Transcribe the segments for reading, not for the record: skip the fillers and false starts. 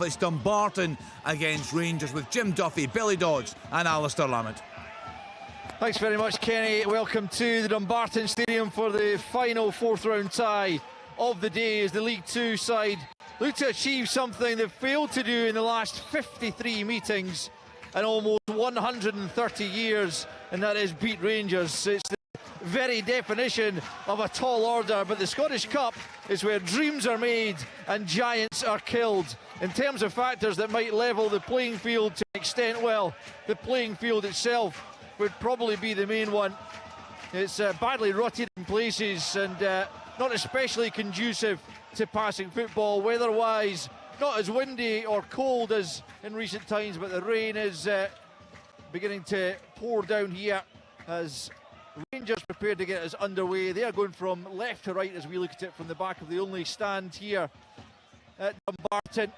It's Dumbarton against Rangers with Jim Duffy, Billy Dodds and Alistair Lamont. Thanks very much, Kenny. Welcome to the Dumbarton Stadium for the final fourth round tie of the day as the League Two side look to achieve something they've failed to do in the last 53 meetings and almost 130 years, and that is beat Rangers. It's the very definition of a tall order, but the Scottish Cup is where dreams are made and giants are killed. In terms of factors that might level the playing field to an extent, well, the playing field itself would probably be the main one. It's badly rutted in places and not especially conducive to passing football. Weather-wise, not as windy or cold as in recent times, but the rain is beginning to pour down here as Rangers prepared to get us underway. They are going from left to right as we look at it from the back of the only stand here at Dumbarton.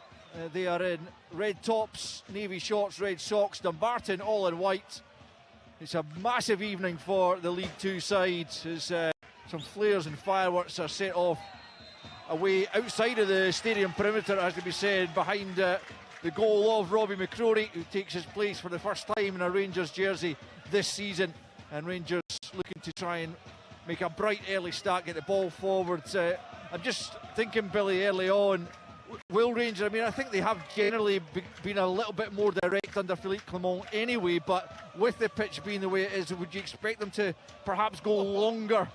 They are in red tops, navy shorts, red socks. Dumbarton all in white. It's a massive evening for the League Two side as some flares and fireworks are set off away outside of the stadium perimeter, as to be said, behind the goal of Robbie McCrory, who takes his place for the first time in a Rangers jersey this season. And Rangers looking to try and make a bright early start, get the ball forward. I'm just thinking, Billy, early on, will Rangers, I mean, I think they have generally been a little bit more direct under Philippe Clement anyway, but with the pitch being the way it is, would you expect them to perhaps go longer,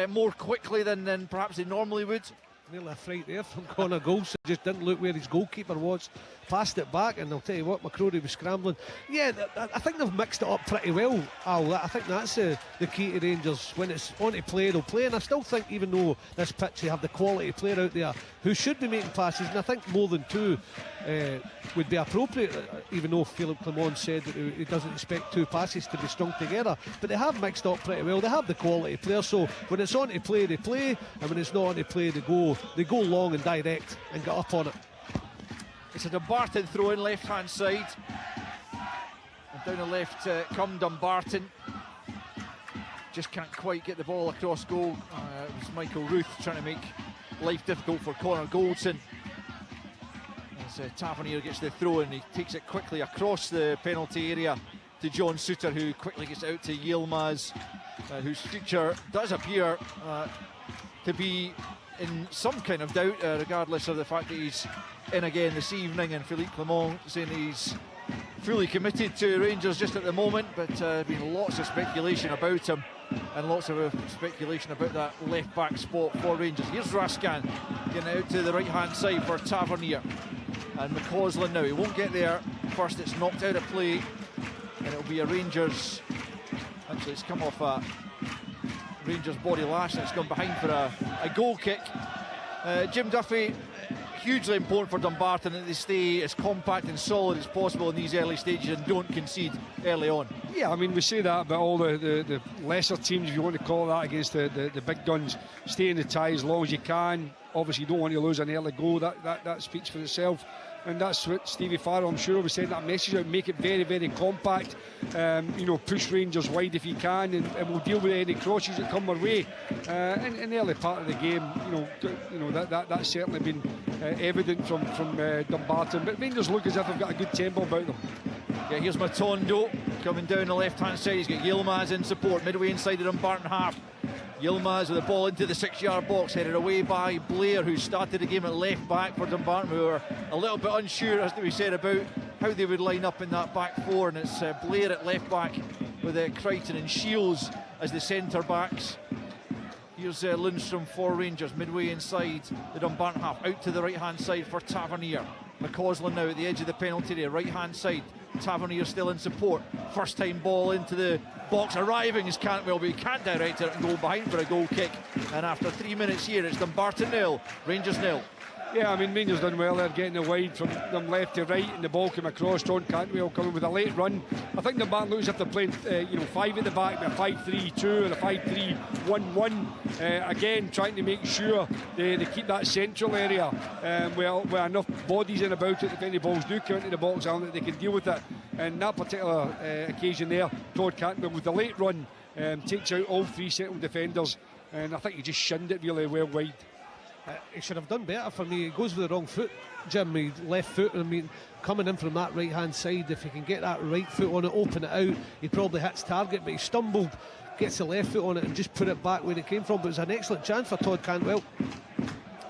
more quickly than perhaps they normally would? Nearly a fright there from Connor Goulson. Just didn't look where his goalkeeper was. Passed it back, and I'll tell you what, McCrory was scrambling. Yeah, I think they've mixed it up pretty well, Al. I think that's the key to Rangers. When it's on to play, they'll play. And I still think, even though this pitch, they have the quality player out there who should be making passes, and I think more than two would be appropriate, even though Philippe Clement said that he doesn't expect two passes to be strung together. But they have mixed up pretty well. They have the quality player, so when it's on to play, they play, and when it's not on to play, they go long and direct and get up on it. It's a Dumbarton throw in left hand side, and down the left come Dumbarton. Just can't quite get the ball across goal. It was Michael Ruth trying to make life difficult for Connor Goulson as Tavernier gets the throw, and he takes it quickly across the penalty area to John Souttar, who quickly gets out to Yilmaz, whose future does appear to be in some kind of doubt, regardless of the fact that he's in again this evening, and Philippe Clement saying he's fully committed to Rangers just at the moment, but been lots of speculation about him and lots of speculation about that left back spot for Rangers. Here's Rascan getting out to the right hand side for Tavernier, and McCausland now, he won't get there first. It's knocked out of play, and it'll be a Rangers, actually it's come off a Rangers body lash, and it's gone behind for a goal kick. Jim Duffy, hugely important for Dumbarton that they stay as compact and solid as possible in these early stages and don't concede early on. Yeah, I mean, we say that about all the lesser teams, if you want to call that, against the big guns. Stay in the tie as long as you can. Obviously, you don't want to lose an early goal. That speaks for itself. And that's what Stevie Farrell, I'm sure, will be sending that message out. Make it very, very compact. Push Rangers wide if you can, and we'll deal with any crosses that come our way. In the early part of the game, that's certainly been evident from Dumbarton. But Rangers look as if they've got a good tempo about them. Yeah, here's Matondo coming down the left-hand side. He's got Yilmaz in support, midway inside the Dumbarton half. Yilmaz with the ball into the 6-yard box, headed away by Blair, who started the game at left back for Dumbarton, who are a little bit unsure, as we said, about how they would line up in that back four. And it's Blair at left back with Crichton and Shields as the centre backs. Here's Lundstrom for Rangers, midway inside the Dumbarton half, out to the right hand side for Tavernier. McCausland now at the edge of the penalty area, right hand side. Tavernier still in support. First time ball into the box, arriving is Cantwell, but he can't direct it and go behind for a goal kick. And after 3 minutes here, it's Dumbarton 0, Rangers 0. Yeah, I mean, Rangers done well there, getting it wide from them left to right, and the ball came across. John Cantwell coming with a late run. I think the man looks as if they're playing, 5 at the back, with a 5-3-2 or a 5-3-1-1. Again, trying to make sure they keep that central area with enough bodies in about it. If any balls do come into the box, that they can deal with it. And that particular occasion there, Todd Cantwell with the late run takes out all three central defenders, and I think he just shinned it really well wide. He should have done better for me. He goes with the wrong foot, Jim. He left foot. I mean, coming in from that right hand side, if he can get that right foot on it, open it out, he probably hits target. But he stumbled, gets the left foot on it, and just put it back where it came from. But it was an excellent chance for Todd Cantwell.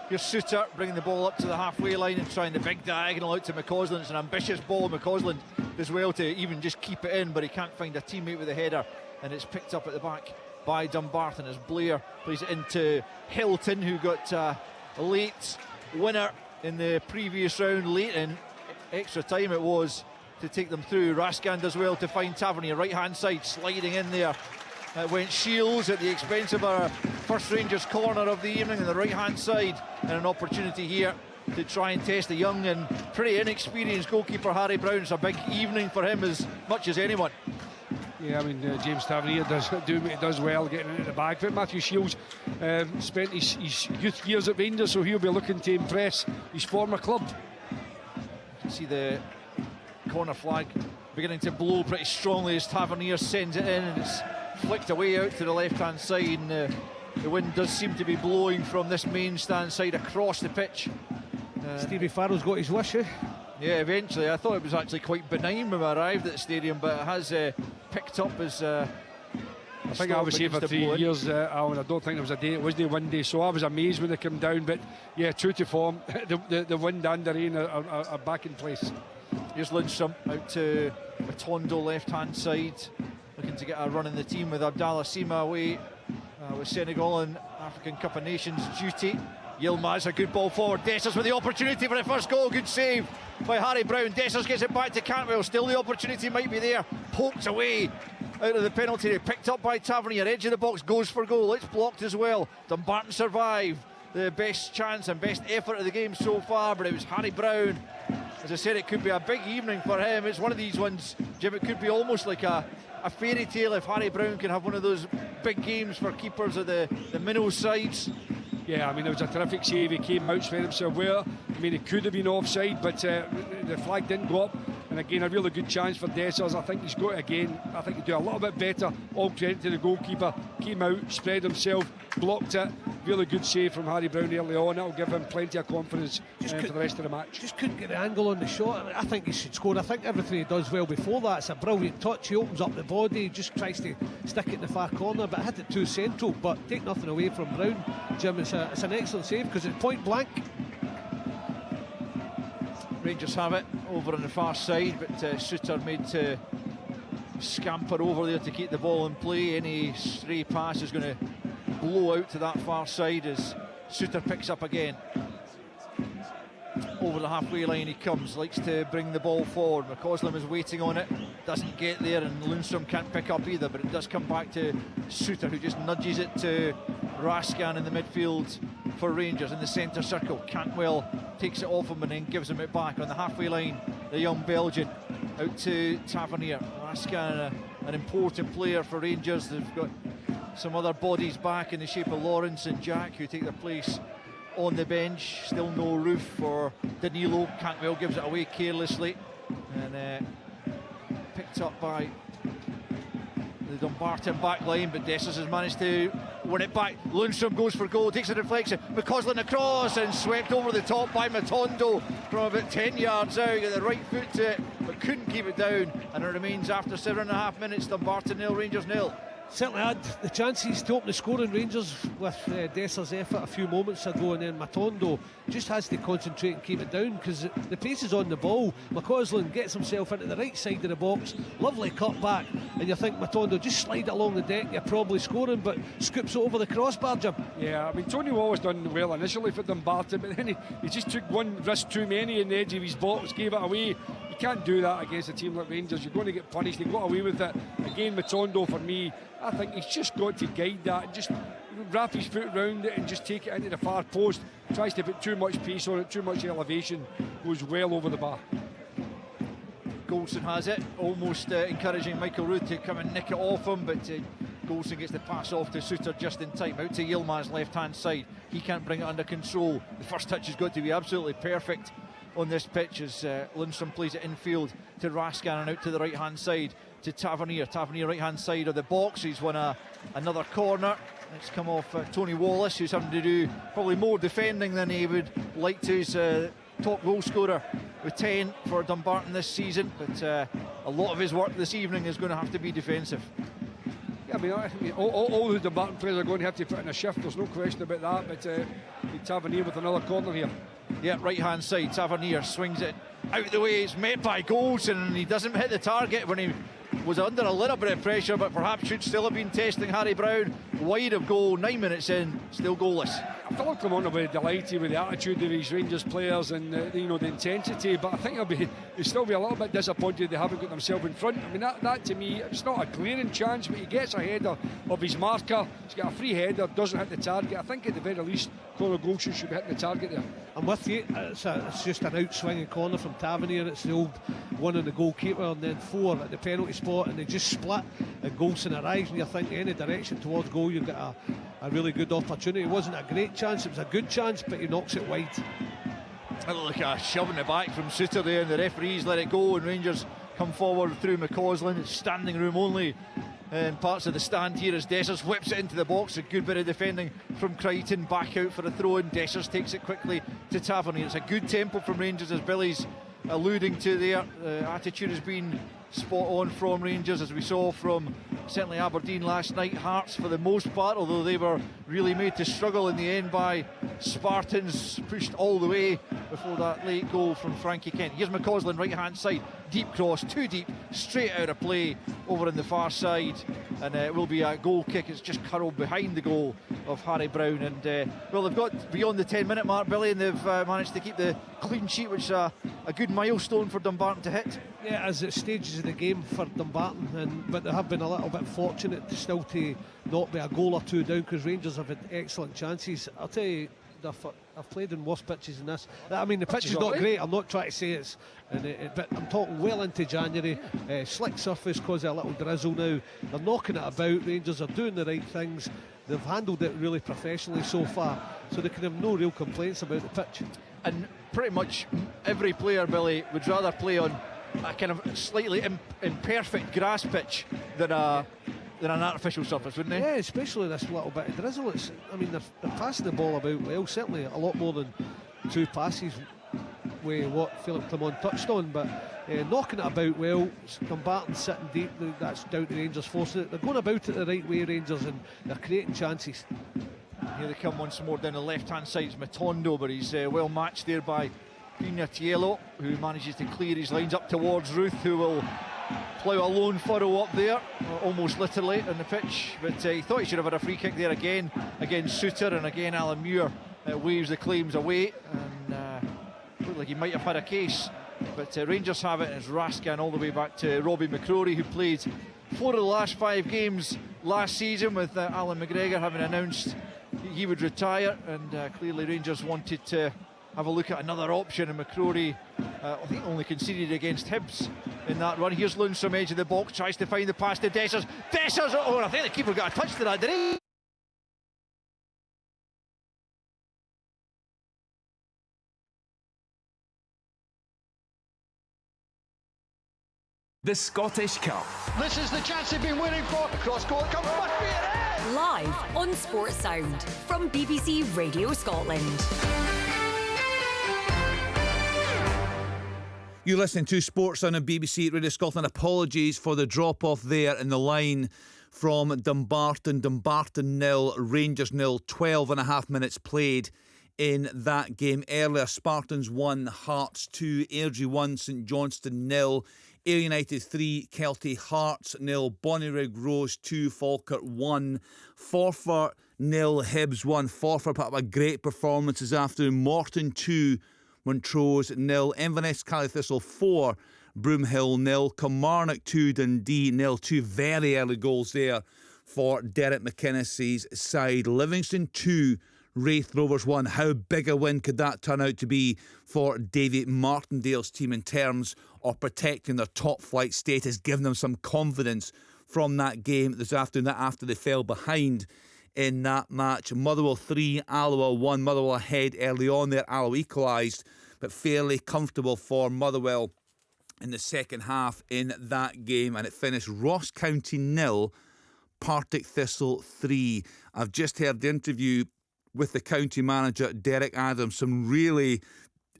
Here's Suter bringing the ball up to the halfway line and trying the big diagonal out to McCausland. It's an ambitious ball. McCausland does well to even just keep it in, but he can't find a teammate with a header, and it's picked up at the back by Dumbarton as Blair plays it into Hilton, who got a late winner in the previous round, late in extra time it was to take them through. Rascan does well to find Tavernier, right hand side, sliding in there. Went Shields at the expense of our first Rangers corner of the evening on the right hand side, and an opportunity here to try and test the young and pretty inexperienced goalkeeper Harry Brown. It's a big evening for him as much as anyone. Yeah, I mean, James Tavernier does well getting into the bag, but Matthew Shields spent his youth years at Rangers, so he'll be looking to impress his former club. You can see the corner flag beginning to blow pretty strongly as Tavernier sends it in, and it's flicked away out to the left hand side, and the wind does seem to be blowing from this main stand side across the pitch. Stevie Farrell's got his wish, eh? Yeah, eventually. I thought it was actually quite benign when I arrived at the stadium, but it has picked up as I think I was here for 3 years, Alan. I don't think there was a day it wasn't windy, so I was amazed when they came down. But yeah, true to form, the wind and the rain are back in place. Here's Lindstrom out to Matondo, left hand side, looking to get a run in the team with Abdallah Sima away with Senegal and African Cup of Nations duty. Yilmaz, a good ball forward. Dessers with the opportunity for the first goal. Good save by Harry Brown. Dessers gets it back to Cantwell. Still the opportunity might be there. Poked away out of the penalty area. Picked up by Tavernier. Edge of the box, goes for goal. It's blocked as well. Dumbarton survived. The best chance and best effort of the game so far, but it was Harry Brown. As I said, it could be a big evening for him. It's one of these ones, Jim, it could be almost like a fairy tale if Harry Brown can have one of those big games for keepers of the minnow sides. Yeah, I mean, it was a terrific save. He came out, spread himself well. I mean, it could have been offside, but the flag didn't go up. And again, a really good chance for Dessers. I think he's got it again. I think he'd do a little bit better. All credit to the goalkeeper. Came out, spread himself, blocked it. Really good save from Harry Brown early on. That'll give him plenty of confidence for the rest of the match. Just couldn't get the angle on the shot. I think he should score. I think everything he does well before that. It's a brilliant touch. He opens up the body. He just tries to stick it in the far corner, but hit it too central. But take nothing away from Brown, Jim. It's an excellent save because it's point blank. Rangers have it over on the far side, but Suter made to scamper over there to keep the ball in play. Any stray pass is going to blow out to that far side as Suter picks up again. Over the halfway line he comes, likes to bring the ball forward. McCausland is waiting on it, doesn't get there, and Lundstrom can't pick up either, but it does come back to Suter, who just nudges it to Rascan in the midfield for Rangers in the centre circle. Cantwell takes it off him and then gives him it back on the halfway line. The young Belgian out to Tavernier. Rascan, an important player for Rangers. They've got some other bodies back in the shape of Lawrence and Jack, who take their place on the bench. Still no roof for Danilo. Cantwell gives it away carelessly and picked up by the Dumbarton back line, but Dessers has managed to win it back. Lundstrom goes for goal, takes a deflection. McCausland across and swept over the top by Matondo from about 10 yards out. Got the right foot to it, but couldn't keep it down, and it remains after 7.5 minutes. Dumbarton 0, Rangers 0. Certainly had the chances to open the scoring. Rangers with Dessers' effort a few moments ago, and then Matondo just has to concentrate and keep it down because the pace is on the ball. McCausland gets himself into the right side of the box, lovely cut back, and you think Matondo just slide it along the deck, you're probably scoring, but scoops it over the crossbar, Jim. Yeah, I mean, Tony Wallace done well initially for Dumbarton, but then he just took one risk too many in the edge of his box, gave it away. You can't do that against a team like Rangers. You're going to get punished. He got away with it. Again, Matondo, for me, I think he's just got to guide that and just wrap his foot around it and just take it into the far post. Tries to put too much pace on it, too much elevation, goes well over the bar. Goldson has it, almost encouraging Michael Rood to come and nick it off him, but Goldson gets the pass off to Suter just in time. Out to Yilmaz, left hand side. He can't bring it under control. The first touch has got to be absolutely perfect on this pitch as Lundstrom plays it infield to Rascan and out to the right hand side to Tavernier. Tavernier right hand side of the box. He's won another corner. It's come off Tony Wallace, who's having to do probably more defending than he would like to. He's top goal scorer with 10 for Dumbarton this season, but a lot of his work this evening is going to have to be defensive. Yeah, I mean all the Dumbarton players are going to have to put in a shift, there's no question about that, but Tavernier with another corner here. Yeah, right hand side, Tavernier swings it out the way. It's met by Golson, and he doesn't hit the target when he was under a little bit of pressure, but perhaps should still have been testing Harry Brown. Wide of goal, 9 minutes in, still goalless. Philip Clement will be delighted with the attitude of his Rangers players and the intensity, but I think he'll still be a little bit disappointed they haven't got themselves in front. I mean, that to me, it's not a clearing chance, but he gets a header of his marker. He's got a free header, doesn't hit the target. I think at the very least, Conor Golson should be hitting the target there. I'm with you. It's just an outswinging corner from Tavernier. It's the old one on the goalkeeper and then 4 at the penalty spot, and they just split and Golson arrives, and you think any direction towards goal you've got a really good opportunity. It wasn't a great chance, it was a good chance, but he knocks it wide. And look at a shove in the back from Suter there, and the referees let it go, and Rangers come forward through McCausland. It's standing room only in parts of the stand here as Dessers whips it into the box. A good bit of defending from Crichton, back out for a throw-in. Dessers takes it quickly to Tavernier. It's a good tempo from Rangers, as Billy's alluding to there. Attitude has been spot on from Rangers, as we saw from certainly Aberdeen last night. Hearts for the most part, although they were really made to struggle in the end by Spartans, pushed all the way before that late goal from Frankie Kent. Here's McCausland, right hand side, deep cross, too deep, straight out of play over on the far side, and it will be a goal kick. It's just curled behind the goal of Harry Brown, and well, they've got beyond the 10-minute mark, Billy, and they've managed to keep the clean sheet, which is a good milestone for Dumbarton to hit. Yeah, as it stages of the game for Dumbarton, but they have been a little bit fortunate still to not be a goal or two down, because Rangers have had excellent chances. I'll tell you, I've played in worse pitches than this. I mean, the pitch is not great. I'm not trying to say it's, but I'm talking well into January. Slick surface, causing a little drizzle now. They're knocking it about. Rangers are doing the right things. They've handled it really professionally so far, so they can have no real complaints about the pitch. And pretty much every player, Billy, would rather play on a kind of slightly imperfect grass pitch than an artificial surface, wouldn't they? Yeah, especially this little bit of drizzle. I mean, they're passing the ball about well, certainly a lot more than 2 passes with what Philip Clement touched on, but knocking it about well. Dumbarton sitting deep, that's down to Rangers forcing it. They're going about it the right way, Rangers, and they're creating chances. Here they come once more down the left-hand side. It's Matondo, but he's well matched there by Pignatiello, who manages to clear his lines up towards Ruth, who will plough a lone furrow up there, almost literally, on the pitch. But he thought he should have had a free kick there again against Suter, and again Alan Muir waves the claims away, and looked like he might have had a case. But Rangers have it, and it's Raskin all the way back to Robbie McCrory, who played 4 of the last 5 games last season, with Alan McGregor having announced he would retire, and clearly Rangers wanted to have a look at another option, and McCrory I think only conceded against Hibs in that run. Here's Lundstrom, edge of the box, tries to find the pass to Dessers. Dessers, oh, I think the keeper got a touch to that, did he? The Scottish Cup. This is the chance they've been waiting for. Cross court, come must be it. Live on Sports Sound from BBC Radio Scotland. You're listening to Sports on BBC Radio Scotland. Apologies for the drop-off there in the line from Dumbarton. Dumbarton 0, Rangers 0, 12 and a half minutes played in that game earlier. Spartans 1, Hearts 2, Airdrie 1, St Johnstone 0, Ayr United 3, Kelty Hearts 0, Bonnyrigg Rose 2, Falkirk 1, Forfar 0, Hibs 1. Forfar put up a great performance this afternoon. Morton 2, Montrose 0, Inverness Callie-Thistle 4, Broomhill 0, Kilmarnock 2, Dundee 0. 2 very early goals there for Derek McInnes's side. Livingston 2, Wraith Rovers 1. How big a win could that turn out to be for Davy Martindale's team in terms of protecting their top flight status, giving them some confidence from that game this afternoon, after they fell behind in that match. Motherwell 3, Alloa 1. Motherwell ahead early on there. Alloa equalised, but fairly comfortable for Motherwell in the second half in that game, and it finished Ross County 0, Partick Thistle 3. I've just heard the interview with the county manager, Derek Adams. Some really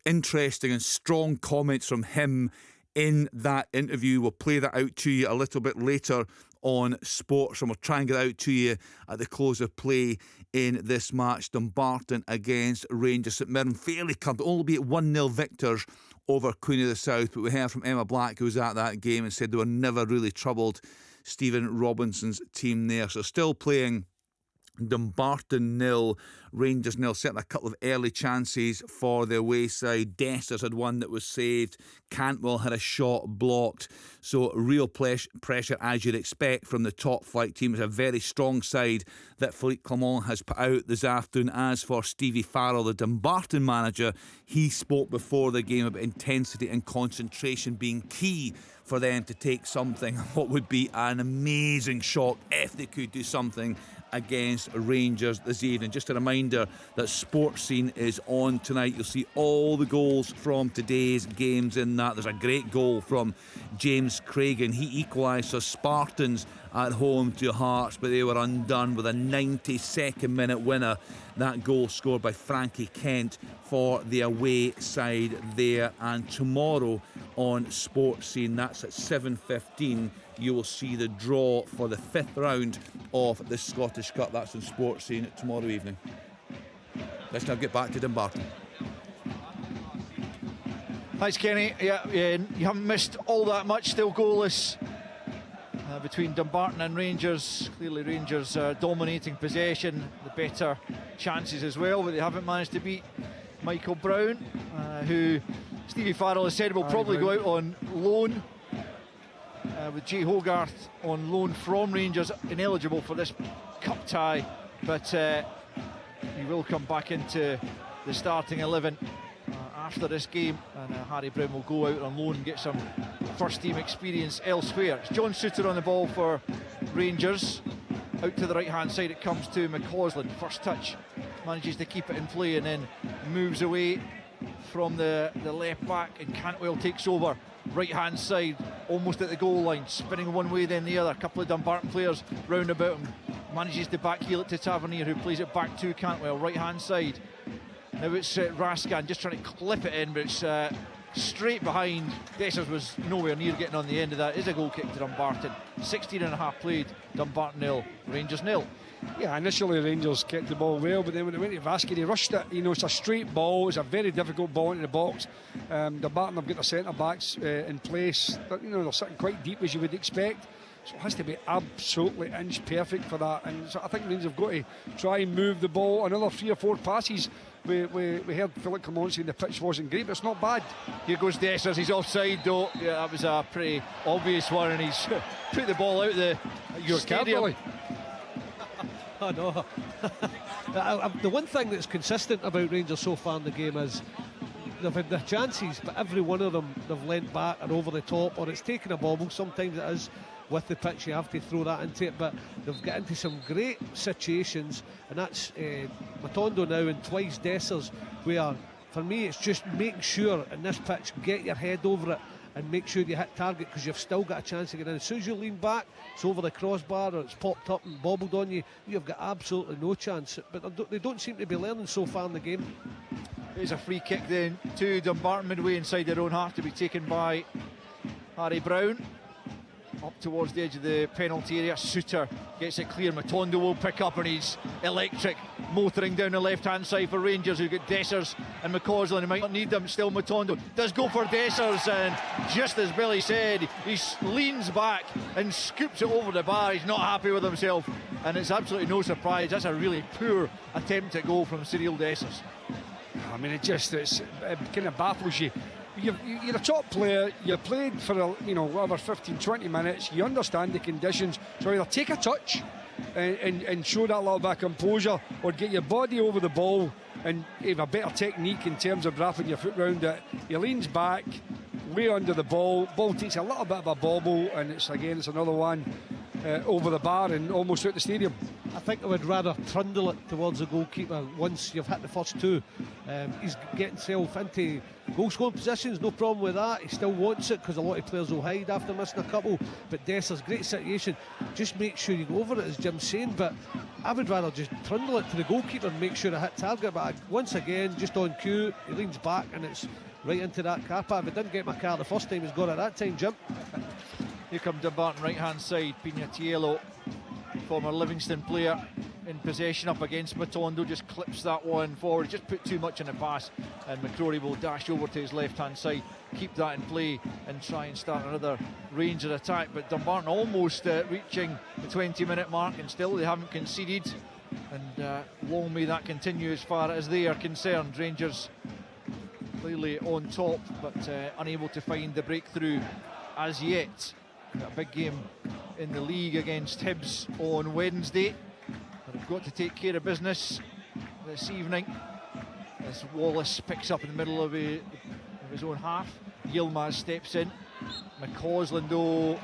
interesting and strong comments from him in that interview. We'll play that out to you a little bit later on Sports, and we'll try and get out to you at the close of play in this match. Dumbarton against Rangers. St Mirren fairly comfortable, only be at 1-0 victors over Queen of the South, but we heard from Emma Black, who was at that game, and said they were never really troubled Stephen Robinson's team there. So still playing Dumbarton 0, Rangers 0. Certainly a couple of early chances for the away side. Dessers had one that was saved. Cantwell had a shot blocked. So real pressure, as you'd expect from the top flight team. It's a very strong side that Philippe Clement has put out this afternoon. As for Stevie Farrell, the Dumbarton manager, he spoke before the game about intensity and concentration being key for them to take something, what would be an amazing shock if they could do something against Rangers this evening. Just a reminder that Sports Scene is on tonight. You'll see all the goals from today's games in that. There's a great goal from James Cragen. He equalised for Spartans at home to Hearts, but they were undone with a 92nd minute winner. That goal scored by Frankie Kent for the away side there. And tomorrow on Sports Scene, that's at 7:15, you will see the draw for the 5th round of the Scottish Cup. That's on Sports Scene tomorrow evening. Let's now get back to Dumbarton. Thanks, Kenny. Yeah, you haven't missed all that much. Still goalless between Dumbarton and Rangers. Clearly Rangers dominating possession, the better chances as well, but they haven't managed to beat Michael Brown, who Stevie Farrell has said will probably go out on loan, with Jay Hogarth on loan from Rangers, ineligible for this cup tie, but he will come back into the starting 11 after this game, and Harry Brown will go out on loan and get some first team experience elsewhere. It's John Suter on the ball for Rangers. Out to the right hand side it comes to McCausland. First touch, manages to keep it in play and then moves away from the left back, and Cantwell takes over right hand side almost at the goal line, spinning one way then the other. A couple of Dumbarton players round about him, manages to backheel it to Tavernier, who plays it back to Cantwell right hand side. Now it's Rascan just trying to clip it in, but it's straight behind. Dessers was nowhere near getting on the end of that. It is a goal kick to Dumbarton. 16 and a half played. Dumbarton 0, Rangers 0. Yeah, initially Rangers kept the ball well, but then when it went to Vasky, they rushed it. You know, it's a straight ball. It's a very difficult ball into the box. Dumbarton have got their centre backs in place. But, you know, they're sitting quite deep as you would expect. So it has to be absolutely inch perfect for that. And so I think Rangers have got to try and move the ball. Another 3 or 4 passes. We heard Philip Clement saying the pitch wasn't great, but it's not bad. Here goes Dessers, he's offside though. Yeah, that was a pretty obvious one, and he's put the ball out the stadium. I know. The one thing that's consistent about Rangers so far in the game is they've had their chances, but every one of them they've leant back or over the top, or it's taken a bobble. Sometimes it is with the pitch, you have to throw that into it, but they've got into some great situations, and that's Matondo now and twice Dessers, where for me it's just make sure in this pitch, get your head over it and make sure you hit target, because you've still got a chance to get in. As soon as you lean back, it's over the crossbar or it's popped up and bobbled on you, you've got absolutely no chance. But they don't seem to be learning so far in the game. There's a free kick then to Dumbarton midway inside their own half, to be taken by Harry Brown. Up towards the edge of the penalty area, Suter gets it clear. Matondo will pick up, and he's electric, motoring down the left hand side for Rangers, who've got Dessers and McCausland. He might not need them, still Matondo does go for Dessers, and just as Billy said, he leans back and scoops it over the bar. He's not happy with himself, and it's absolutely no surprise. That's a really poor attempt at goal from Cyril Dessers. I mean, it kind of baffles you. You're a top player, you played for whatever 15-20 minutes, you understand the conditions, so either take a touch and show that little bit of composure, or get your body over the ball and have a better technique in terms of wrapping your foot round it. He leans back, way under the ball takes a little bit of a bobble, and it's another one. over the bar and almost out the stadium. I think I would rather trundle it towards the goalkeeper once you've hit the first two. He's getting himself into goal scoring positions, no problem with that. He still wants it because a lot of players will hide after missing a couple. But Dessers, great situation. Just make sure you go over it, as Jim's saying. But I would rather just trundle it to the goalkeeper and make sure I hit target. But once again, just on cue, he leans back and it's right into that car path. If I didn't get my car the first time, he's got it that time, Jim. Here comes Dumbarton, right hand side. Pignatiello, former Livingston player, in possession up against Matondo, just clips that one forward, just put too much in the pass, and McCrory will dash over to his left hand side, keep that in play and try and start another Ranger attack. But Dumbarton almost reaching the 20-minute mark, and still they haven't conceded, and long may that continue as far as they are concerned. Rangers clearly on top, but unable to find the breakthrough as yet. Got a big game in the league against Hibs on Wednesday, but they've got to take care of business this evening as Wallace picks up in the middle of his own half. Yilmaz steps in. McCausland though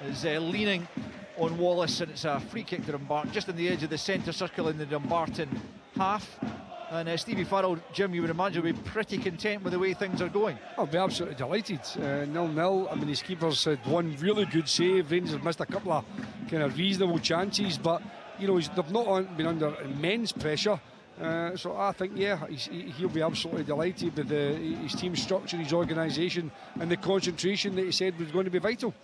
is leaning on Wallace, and it's a free kick to Dumbarton just on the edge of the centre circle in the Dumbarton half. And Stevie Farrell, Jim, you would imagine will be pretty content with the way things are going. I'll be absolutely delighted. 0-0. I mean, his keeper's had one really good save. Rangers have missed a couple of kind of reasonable chances, but you know, they've not been under immense pressure. So I think, yeah, he'll be absolutely delighted with his team structure, his organisation, and the concentration that he said was going to be vital.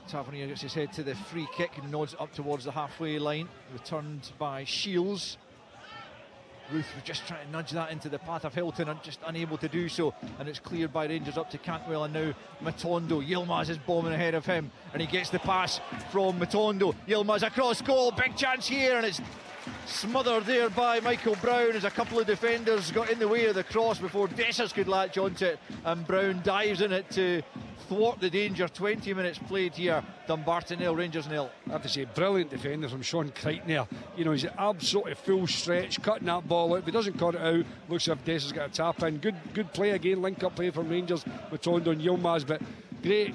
Tavernier gets his head to the free kick and nods up towards the halfway line, returned by Shields. Ruth was just trying to nudge that into the path of Hilton and just unable to do so, and it's cleared by Rangers up to Cantwell, and now Matondo. Yilmaz is bombing ahead of him and he gets the pass from Matondo. Yilmaz across goal, big chance here, and it's smothered there by Michael Brown as a couple of defenders got in the way of the cross before Dessers could latch onto it, and Brown dives in it to thwart the danger. 20 minutes played here. Dumbarton 0, Rangers 0. I have to say, brilliant defender from Sean Crichton there. You know, he's absolutely full stretch, cutting that ball out. If he doesn't cut it out, looks as if Dessers got a tap in. Good play again, link up play from Rangers, Matondo and Yilmaz, but great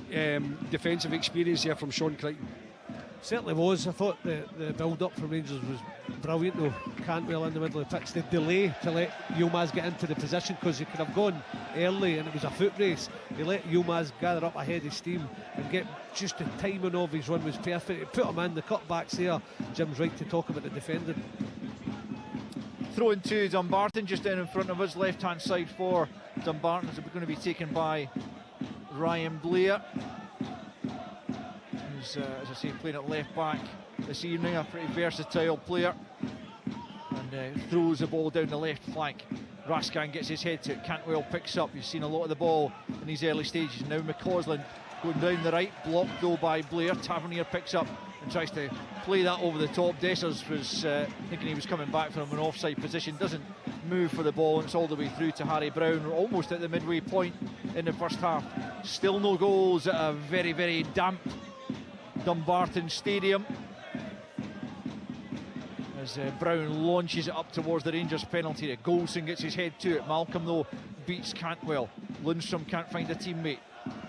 defensive experience here from Sean Crichton. Certainly was. I thought the build-up for Rangers was brilliant though. Cantwell in the middle of the pitch, the delay to let Yilmaz get into the position, because he could have gone early and it was a foot race. He let Yilmaz gather up ahead of steam and get just the timing of his run was perfect. He put him in, the cutbacks there. Jim's right to talk about the defending. Throw into Dumbarton just down in front of us, left hand side for Dumbarton. It's going to be taken by Ryan Blair, who's as I say, playing at left back this evening, a pretty versatile player, and throws the ball down the left flank. Rascan gets his head to it, Cantwell picks up. You've seen a lot of the ball in these early stages. Now McCausland going down the right, blocked though by Blair. Tavernier picks up and tries to play that over the top. Dessers was thinking he was coming back from an offside position, doesn't move for the ball, and it's all the way through to Harry Brown, almost at the midway point in the first half. Still no goals at a very, very damp Dumbarton Stadium, as Brown launches it up towards the Rangers penalty. Golson gets his head to it. Malcolm though beats Cantwell. Lundstrom can't find a teammate,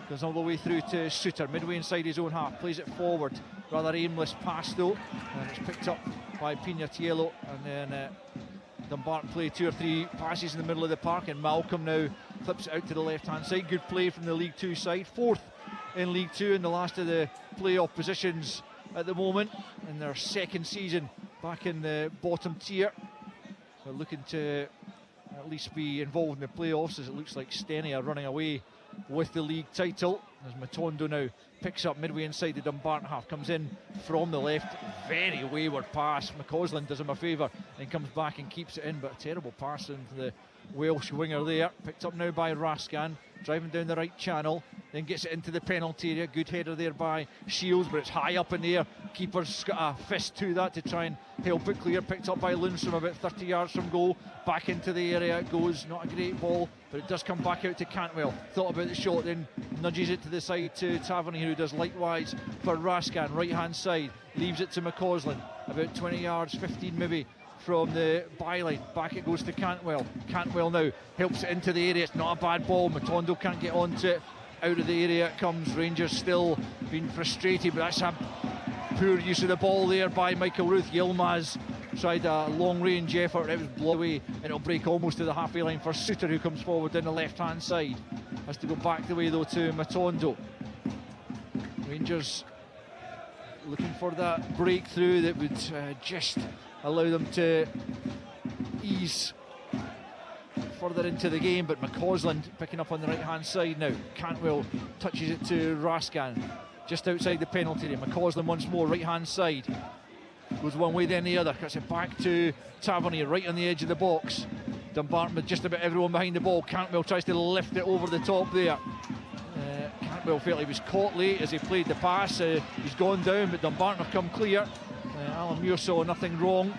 goes all the way through to Suter, midway inside his own half, plays it forward, rather aimless pass though, and it's picked up by Pignatiello, and then Dumbarton play 2 or 3 passes in the middle of the park, and Malcolm now flips it out to the left hand side. Good play from the League 2 side, 4th in League 2 in the last of the playoff positions at the moment, in their 2nd season back in the bottom tier. They're looking to at least be involved in the playoffs, as it looks like Steny are running away with the league title, as Matondo now picks up midway inside the Dumbarton half, comes in from the left, very wayward pass. McCausland does him a favour and comes back and keeps it in, but a terrible pass into the Welsh winger there, picked up now by Rascan, driving down the right channel, then gets it into the penalty area. Good header there by Shields, but it's high up in the air. Keeper's got a fist to that to try and help it clear. Picked up by Lundstrom about 30 yards from goal. Back into the area it goes. Not a great ball, but it does come back out to Cantwell. Thought about the shot, then nudges it to the side to Tavernier, who does likewise for Rascan. Right hand side, leaves it to McCausland, about 20 yards, 15 maybe from the byline. Back it goes to Cantwell. Cantwell now helps it into the area. It's not a bad ball. Matondo can't get onto it. out of the area it comes. Rangers still being frustrated, but that's a poor use of the ball there by Michael Ruth. Yilmaz tried a long-range effort, it was blown away, and it'll break almost to the halfway line for Suter, who comes forward down the left-hand side. Has to go back the way though to Matondo. Rangers looking for that breakthrough that would just allow them to ease further into the game, but McCausland picking up on the right-hand side now. Cantwell touches it to Raskan, just outside the penalty area. McCausland once more, right-hand side. Goes one way then the other, cuts it back to Tavernier, right on the edge of the box. Dumbarton with just about everyone behind the ball. Cantwell tries to lift it over the top there. Cantwell felt he was caught late as he played the pass. He's gone down, but Dumbarton have come clear. Alan Muir saw nothing wrong.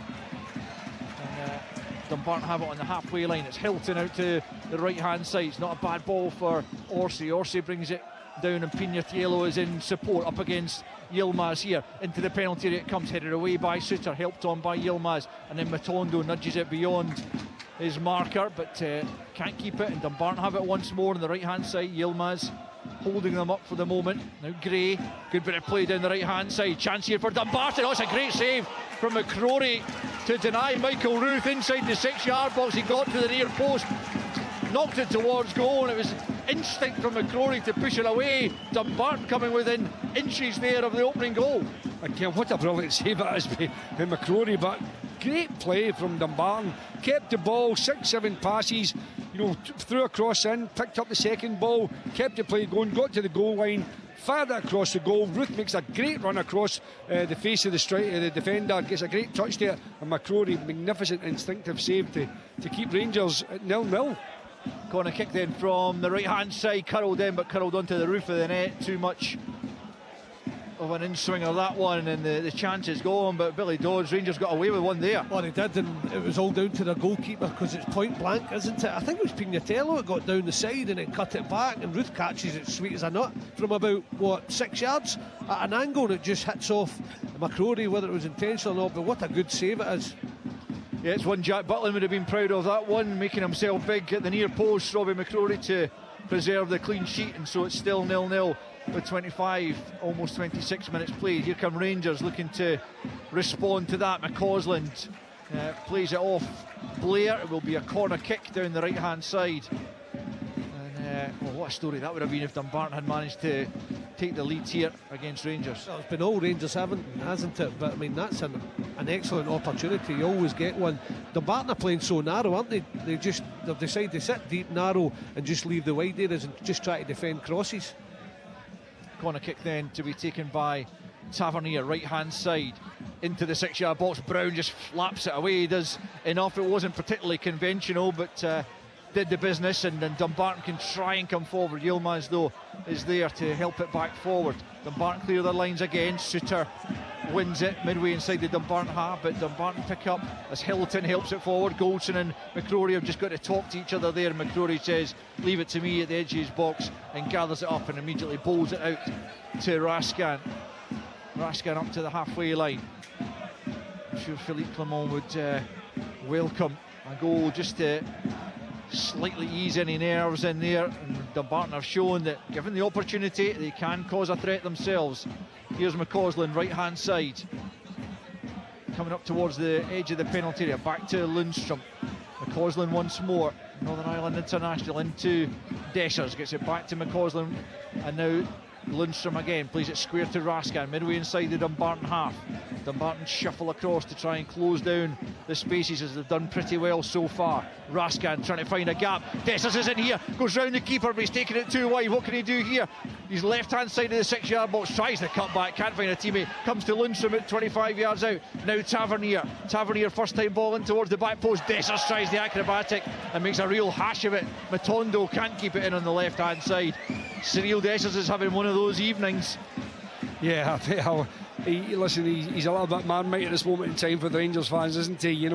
And Dumbarton have it on the halfway line. It's Hilton out to the right-hand side. It's not a bad ball for Orsi. Orsi brings it down and Pignatiello is in support up against Yilmaz here. Into the penalty area it comes, headed away by Suter, helped on by Yilmaz, and then Matondo nudges it beyond his marker, but can't keep it, and Dumbarton have it once more on the right-hand side. Yilmaz holding them up for the moment. Now Gray, good bit of play down the right-hand side. Chance here for Dumbarton. Oh, it's a great save from McCrory to deny Michael Ruth inside the 6-yard box. He got to the near post, knocked it towards goal, and it was instinct from McCrory to push it away. Dumbarton coming within inches there of the opening goal. Again, what a brilliant save it is by McCrory, but great play from Dumbarton. Kept the ball, 6-7 passes, threw a cross in, picked up the second ball, kept the play going, got to the goal line, fired it across the goal. Ruth makes a great run across the face of the defender, gets a great touch there, and McCrory, magnificent instinctive save to keep Rangers at 0-0. Corner kick then from the right-hand side, curled in, but curled onto the roof of the net. Too much of an in-swinger that one, and the chance is gone, but Billy Dodds, Rangers got away with one there. Well, they did, and it was all down to the goalkeeper because it's point blank, isn't it? I think it was Pignatiello that got down the side and then cut it back, and Ruth catches it sweet as a nut from about, 6 yards at an angle, and it just hits off McCrory, whether it was intentional or not, but what a good save it is. Yeah, it's one Jack Butland would have been proud of, that one, making himself big at the near post. Robbie McCrory to preserve the clean sheet, and so it's still 0-0 with 25, almost 26 minutes played. Here come Rangers looking to respond to that. McCausland plays it off Blair. It will be a corner kick down the right-hand side. And what a story that would have been if Dumbarton had managed to take the lead here against Rangers. Well, it's been all Rangers hasn't it? But I mean, that's an excellent opportunity. You always get one. Dumbarton are playing so narrow, aren't they? They've decided to sit deep, narrow, and just leave the wide areas and just try to defend crosses. Corner kick then to be taken by Tavernier, right-hand side, into the 6-yard box. Brown just flaps it away. He does enough. It wasn't particularly conventional, but did the business, and then Dumbarton can try and come forward. Yilmaz, though, is there to help it back forward. Dumbarton clear their lines again. Suter wins it midway inside the Dumbarton half, but Dumbarton pick up as Hilton helps it forward. Goldson and McCrory have just got to talk to each other there, and McCrory says, leave it to me at the edge of his box, and gathers it up and immediately bowls it out to Raskan. Raskan up to the halfway line. I'm sure Philippe Clement would welcome a goal just to slightly ease any nerves in there, and Dumbarton have shown that given the opportunity they can cause a threat themselves. Here's McCausland, right-hand side, coming up towards the edge of the penalty area, back to Lundstrom. McCausland once more, Northern Ireland international, into Dessers, gets it back to McCausland, and now Lundstrom again, plays it square to Raskan, midway inside the Dumbarton half. Dumbarton shuffle across to try and close down the spaces, as they've done pretty well so far. Raskan trying to find a gap. Dessers is in here, goes round the keeper, but he's taking it too wide. What can he do here? He's left-hand side of the 6-yard box, tries to cut back, can't find a teammate. Comes to Lundstrom at 25 yards out. Now Tavernier. Tavernier first time ball in towards the back post. Dessers tries the acrobatic and makes a real hash of it. Matondo can't keep it in on the left-hand side. Cyril Dessers is having one of those evenings. Yeah, I think he's a little bit Marmite at this moment in time for the Rangers fans, isn't he?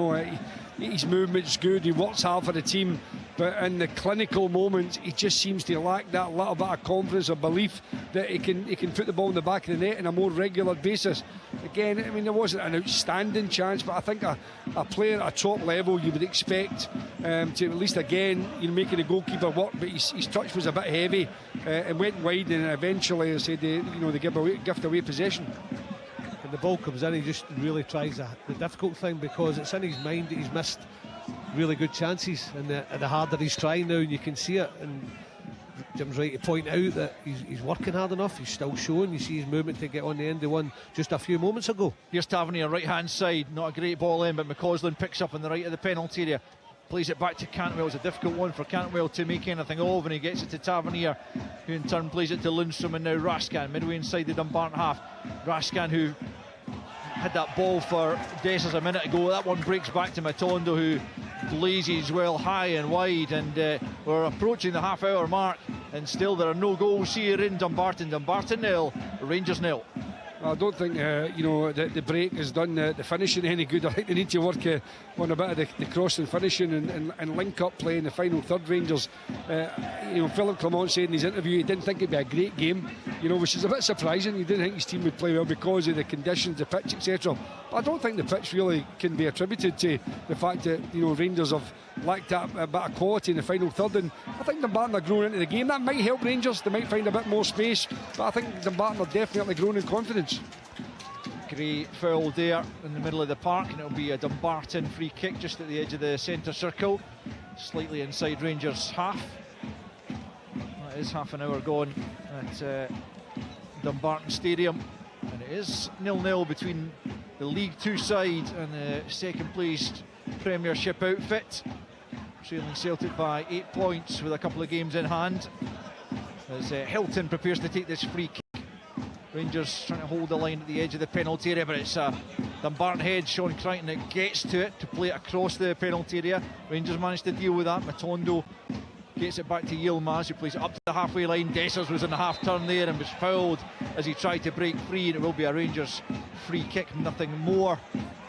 His movement's good, he works hard for the team, but in the clinical moments he just seems to lack that little bit of confidence or belief that he can put the ball in the back of the net on a more regular basis. Again, I mean, there wasn't an outstanding chance, but I think a player at a top level you would expect to at least, again, making the goalkeeper work, but his touch was a bit heavy and went wide, and eventually, as I said, they gift away possession. And the ball comes in, he just really tries the difficult thing, because it's in his mind that he's missed really good chances, and the harder he's trying now, and you can see it. And Jim's right to point out that he's working hard enough. He's still showing. You see his movement to get on the end of one just a few moments ago. Here's Tavernier, right hand side, not a great ball in, but McCausland picks up on the right of the penalty area, plays it back to Cantwell. It's a difficult one for Cantwell to make anything of, and he gets it to Tavernier, who in turn plays it to Lundstrom, and now Raskan midway inside the Dumbarton half. Raskan, who had that ball for Dessers a minute ago, that one breaks back to Matondo, who blazes well high and wide, and we're approaching the half-hour mark, and still there are no goals here in Dumbarton. Dumbarton 0, Rangers 0. I don't think the break has done the finishing any good. I think they need to work on a bit of the crossing finishing and link up play in the final third. Rangers, Philip Clement said in his interview he didn't think it'd be a great game, which is a bit surprising. He didn't think his team would play well because of the conditions, the pitch, etc. But I don't think the pitch really can be attributed to the fact that Rangers have lacked that a bit of quality in the final third, and I think Dumbarton are growing into the game. That might help Rangers. They might find a bit more space, but I think Dumbarton are definitely growing in confidence. Great foul there in the middle of the park, and it'll be a Dumbarton free kick just at the edge of the centre circle, slightly inside Rangers half. That is half an hour gone at Dumbarton Stadium, and it is 0-0 between the League Two side and the second placed Premiership outfit, trailing Celtic by 8 points with a couple of games in hand, as Hilton prepares to take this free kick. Rangers trying to hold the line at the edge of the penalty area, but it's a Dumbarton head. Sean Crichton that gets to it to play it across the penalty area. Rangers managed to deal with that. Matondo gets it back to Yilmaz, who plays it up to the halfway line. Dessers was in the half turn there and was fouled as he tried to break free, and it will be a Rangers free kick, nothing more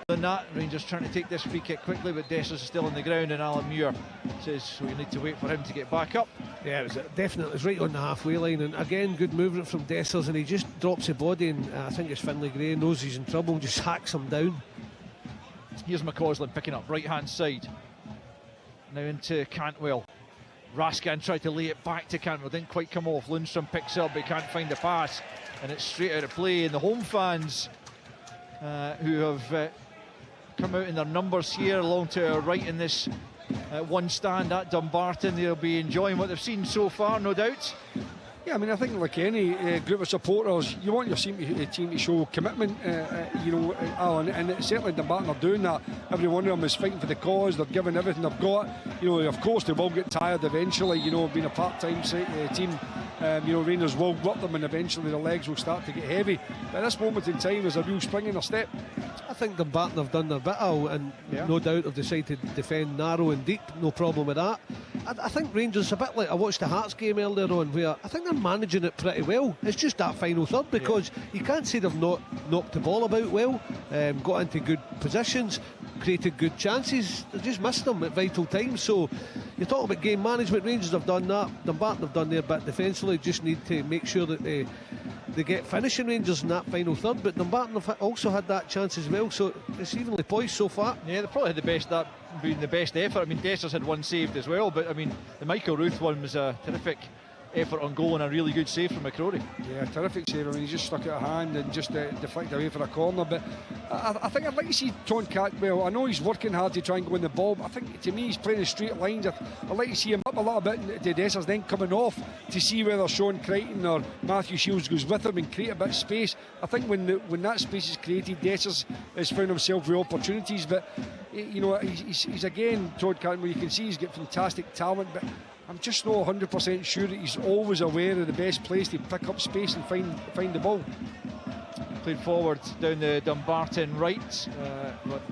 than that. Rangers trying to take this free kick quickly, but Dessers is still on the ground, and Alan Muir says we need to wait for him to get back up. Yeah, it was definitely, it was right on the halfway line, and again good movement from Dessers, and he just drops the body, and I think it's Finlay Gray knows he's in trouble, just hacks him down. Here's McCausland picking up right hand side, now into Cantwell. Raskan tried to lay it back to Cantwell, didn't quite come off. Lundstrom picks up, but he can't find the pass, and it's straight out of play. And the home fans who have come out in their numbers here along to our right in this one stand at Dumbarton, they'll be enjoying what they've seen so far, no doubt. Yeah, I mean, I think like any group of supporters, you want your team to show commitment, Alan, and certainly Dumbarton are doing that. Every one of them is fighting for the cause. They're giving everything they've got. Of course, they will get tired eventually. Being a part-time team, Rangers will whip them, and eventually their legs will start to get heavy. But at this moment in time, there's a real spring in their step. I think Dumbarton have done their bit, Al, and no doubt have decided to defend narrow and deep. No problem with that. I think Rangers, a bit like I watched the Hearts game earlier on, where I think they're managing it pretty well. It's just that final third, because you can't say they've not knocked the ball about well, got into good positions, created good chances. They just missed them at vital times. So you're talking about game management. Rangers have done that. Dumbarton have done their bit defensively. Just need to make sure that they get finishing Rangers in that final third. But Dumbarton have also had that chance as well. So it's evenly poised so far. Yeah, they probably had the best, that being the best effort. I mean, Dessers had one saved as well, but I mean, the Michael Ruth one was a terrific effort on goal and a really good save from McCrory. Yeah, terrific save. I mean, he just stuck out a hand and just deflected away for a corner. But I think I'd like to see Sean Cantwell. I know he's working hard to try and go in the ball, but I think to me he's playing in straight lines. I'd like to see him up a little bit to Dessers, then coming off to see whether Sean Crichton or Matthew Shields goes with him and create a bit of space. I think when that space is created, Dessers has found himself with opportunities. But he's again, Todd Cantwell, you can see he's got fantastic talent, but I'm just not 100% sure that he's always aware of the best place to pick up space and find the ball. Played forward down the Dumbarton right, but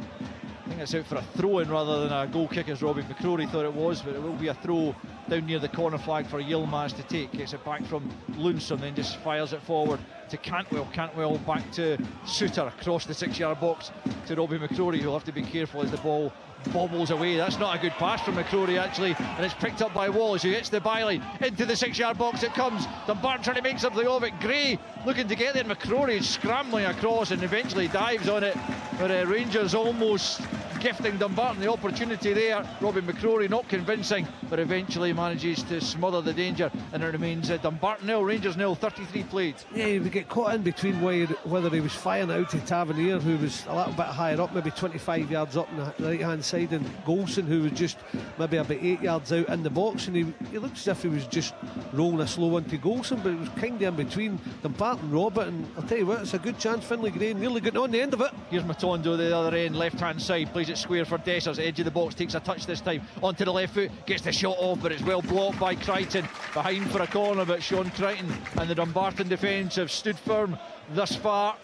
I think it's out for a throw-in rather than a goal kick, as Robbie McCrory thought it was, but it will be a throw down near the corner flag for Yilmaz to take. Gets it back from Lundstrom, then just fires it forward to Cantwell. Cantwell back to Suter across the 6-yard box to Robbie McCrory, who'll have to be careful as the ball bobbles away. That's not a good pass from McCrory actually, and it's picked up by Wallace, who hits the byline into the 6-yard box. It comes. Dumbarton trying to make something of it. Gray looking to get there. McCrory scrambling across and eventually dives on it, but Rangers almost gifting Dumbarton the opportunity there. Robbie McCrory not convincing, but eventually manages to smother the danger, and it remains Dumbarton 0, Rangers 0, 33 played. Yeah, we get caught in between whether he was firing out to Tavernier, who was a little bit higher up, maybe 25 yards up on the right hand side, and Golson, who was just maybe about 8 yards out in the box, and he looked as if he was just rolling a slow one to Golson, but it was kind of in between Dumbarton, Robert, and I'll tell you what, it's a good chance. Finlay Gray nearly getting on the end of it. Here's Matondo the other end, left hand side, plays it square for Dessers, edge of the box, takes a touch this time onto the left foot, gets the shot off, but it's well blocked by Crichton. Behind for a corner, but Sean Crichton and the Dumbarton defence have stood firm thus far.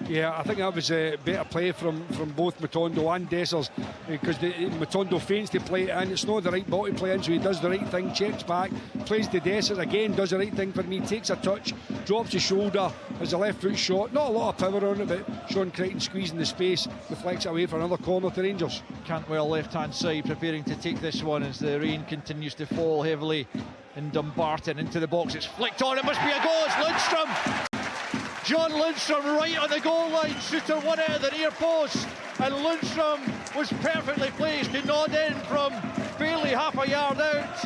Yeah, I think that was a better play from both Matondo and Dessers, because Matondo feigns to play it in. It's not the right ball to play in, so he does the right thing, checks back, plays to Dessers again, does the right thing for me, takes a touch, drops his shoulder, has a left foot shot, not a lot of power on it, but Sean Crichton squeezing the space, deflects it away for another corner to Rangers. Cantwell left hand side preparing to take this one as the rain continues to fall heavily in Dumbarton. Into the box, it's flicked on, it must be a goal. It's Lundstrom, John Lundstrom right on the goal line. Suter won it at the near post, and Lundstrom was perfectly placed to nod in from barely half a yard out.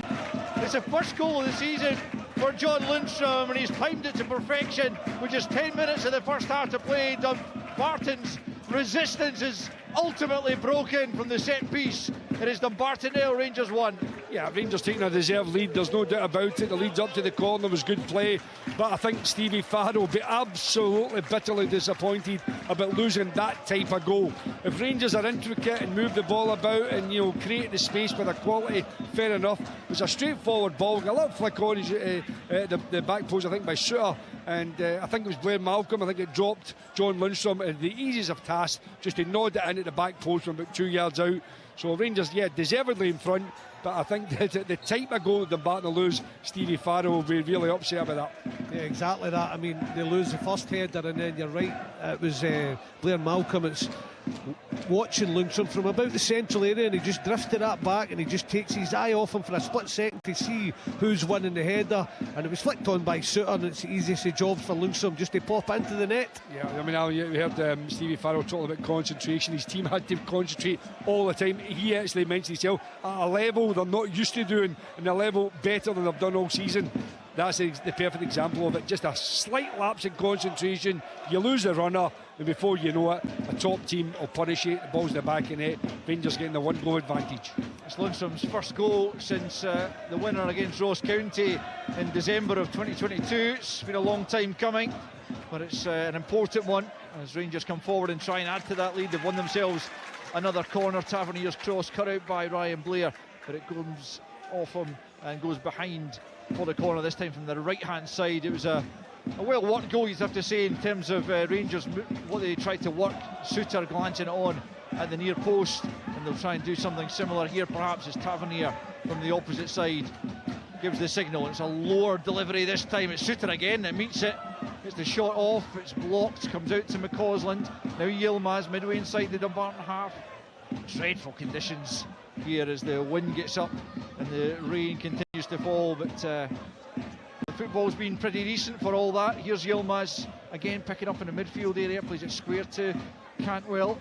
It's the first goal of the season for John Lundstrom, and he's timed it to perfection with just 10 minutes of the first half to play. Dumbarton's resistance is ultimately broken from the set piece. It is Dumbarton 0, Rangers 1. Yeah, Rangers taking a deserved lead, there's no doubt about it. The leads up to the corner was good play, but I think Stevie Farrell will be absolutely bitterly disappointed about losing that type of goal. If Rangers are intricate and move the ball about and create the space with a quality, fair enough. It was a straightforward ball, a little flick on the back post, I think, by Suter, and I think it was Blair Malcolm. I think it dropped John Lundstrom. The easiest of tasks, just to nod it in at the back post from about 2 yards out. So Rangers, yeah, deservedly in front, but I think the type of goal that Dumbarton will lose, Stevie Farrell will be really upset about that. Yeah, exactly that. I mean, they lose the first header, and then you're right, it was Blair Malcolm. It's watching Lundstrom from about the central area, and he just drifted that back, and he just takes his eye off him for a split second to see who's winning the header, and it was flicked on by Suter, and it's the easiest of jobs for Lundstrom just to pop into the net. Yeah, I mean, we heard Stevie Farrell talking about concentration. His team had to concentrate all the time. He actually mentioned himself at a level they're not used to doing, and a level better than they've done all season. That's the perfect example of it. Just a slight lapse in concentration, you lose the runner, and before you know it, a top team will punish you. The ball's in the back of the net. Rangers getting the 1-goal advantage. It's Lundstrom's first goal since the winner against Ross County in December of 2022. It's been a long time coming, but it's an important one as Rangers come forward and try and add to that lead. They've won themselves another corner. Tavernier's cross cut out by Ryan Blair, but it comes off him and goes behind for the corner, this time from the right hand side. It was a well worked goal, you'd have to say, in terms of Rangers, what they tried to work. Suter glancing it on at the near post, and they'll try and do something similar here perhaps as Tavernier from the opposite side gives the signal. It's a lower delivery this time. It's Suter again that meets it, gets the shot off, it's blocked, comes out to McCausland. Now Yilmaz midway inside the Dumbarton half. Dreadful conditions here as the wind gets up and the rain continues to fall, but the football's been pretty decent for all that. Here's Yilmaz again picking up in the midfield area, plays it square to Cantwell,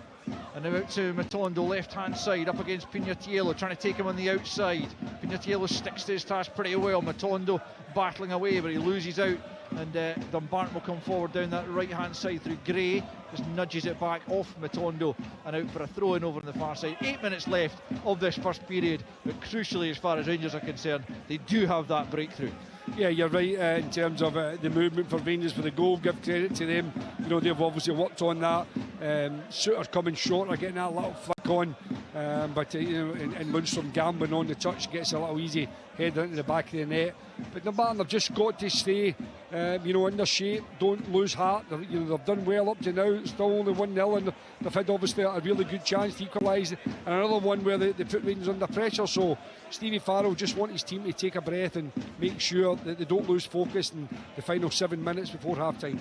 and now out to Matondo, left hand side, up against Pignatiello, trying to take him on the outside. Pignatiello sticks to his task pretty well. Matondo battling away, but he loses out, and Dumbarton will come forward down that right hand side through Gray, just nudges it back off Matondo and out for a throw in over on the far side. 8 minutes left of this first period, but crucially as far as Rangers are concerned, they do have that breakthrough. Yeah, you're right in terms of the movement for Rangers for the goal. Give credit to them. They've obviously worked on that. Suter coming short, getting that little flick on. but and Lundstrom gambling on the touch gets a little easy header into the back of the net. But Dumbarton have just got to stay in their shape, don't lose heart. They've done well up to now. It's still only 1-0, and they've had obviously a really good chance to equalise, and another one where they put Rangers under pressure. So Stevie Farrell just wants his team to take a breath and make sure that they don't lose focus in the final 7 minutes before half time.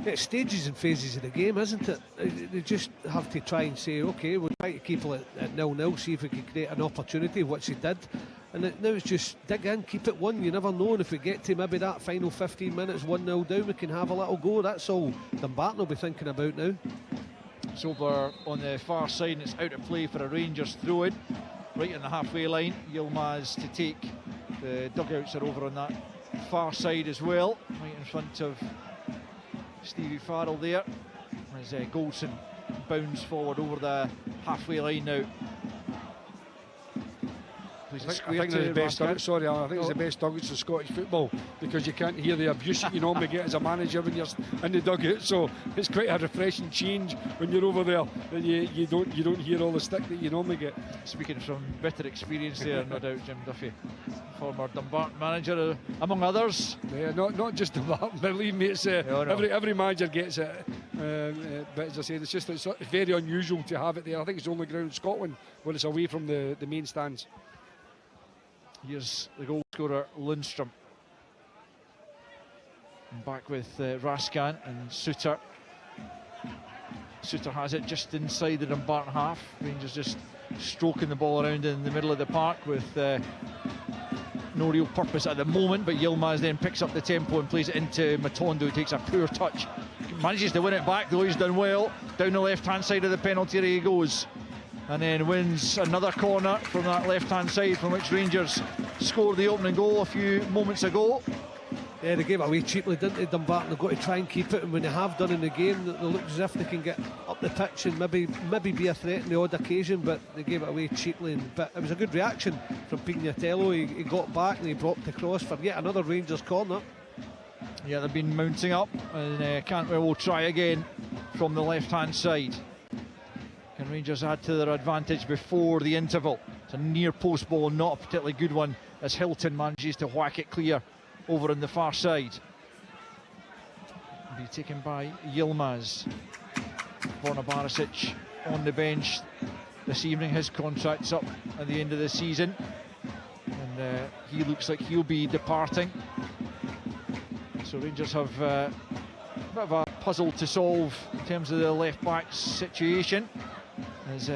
It's stages and phases of the game, isn't it? They just have to try and say, okay, we'll try to keep it at 0-0, see if we can create an opportunity, which they did. And now it's just dig in, keep it one. You never know, and if we get to maybe that final 15 minutes 1-0 down, we can have a little go. That's all Dumbarton will be thinking about now. It's over on the far side, and it's out of play for a Rangers throw-in right in the halfway line. Yilmaz to take. The dugouts are over on that far side as well, right in front of Stevie Farrell there, as Goldson bounds forward over the halfway line now. I think it's the best dugouts. Sorry, I think it's the best dugouts of Scottish football, because you can't hear the abuse that you normally get as a manager when you're in the dugout. So it's quite a refreshing change when you're over there, that you don't hear all the stick that you normally get. Speaking from bitter experience there, no doubt, Jim Duffy, former Dumbarton manager, among others. Yeah, not just Dumbarton. Believe me, it's every manager gets it. But as I said, it's very unusual to have it there. I think it's the only ground in Scotland where it's away from the main stands. Here's the goal scorer, Lundstrom. Back with Raskan and Suter. Suter has it just inside the Dumbarton half. Rangers just stroking the ball around in the middle of the park with no real purpose at the moment, but Yilmaz then picks up the tempo and plays it into Matondo, who takes a poor touch. Manages to win it back, though. He's done well. Down the left-hand side of the penalty area he goes, and then wins another corner from that left-hand side, from which Rangers scored the opening goal a few moments ago. Yeah, they gave it away cheaply, didn't they, Dumbarton? They've got to try and keep it, and when they have done in the game, they look as if they can get up the pitch and maybe be a threat on the odd occasion, but they gave it away cheaply. But it was a good reaction from Pignatello. He got back and he dropped across for yet another Rangers corner. Yeah, they've been mounting up, and Cantwell will try again from the left-hand side. Can Rangers add to their advantage before the interval? It's a near post ball, not a particularly good one, as Hilton manages to whack it clear over on the far side. Be taken by Yilmaz. Borna Barisic on the bench this evening. His contract's up at the end of the season, and he looks like he'll be departing. So Rangers have a bit of a puzzle to solve in terms of the left-back situation, as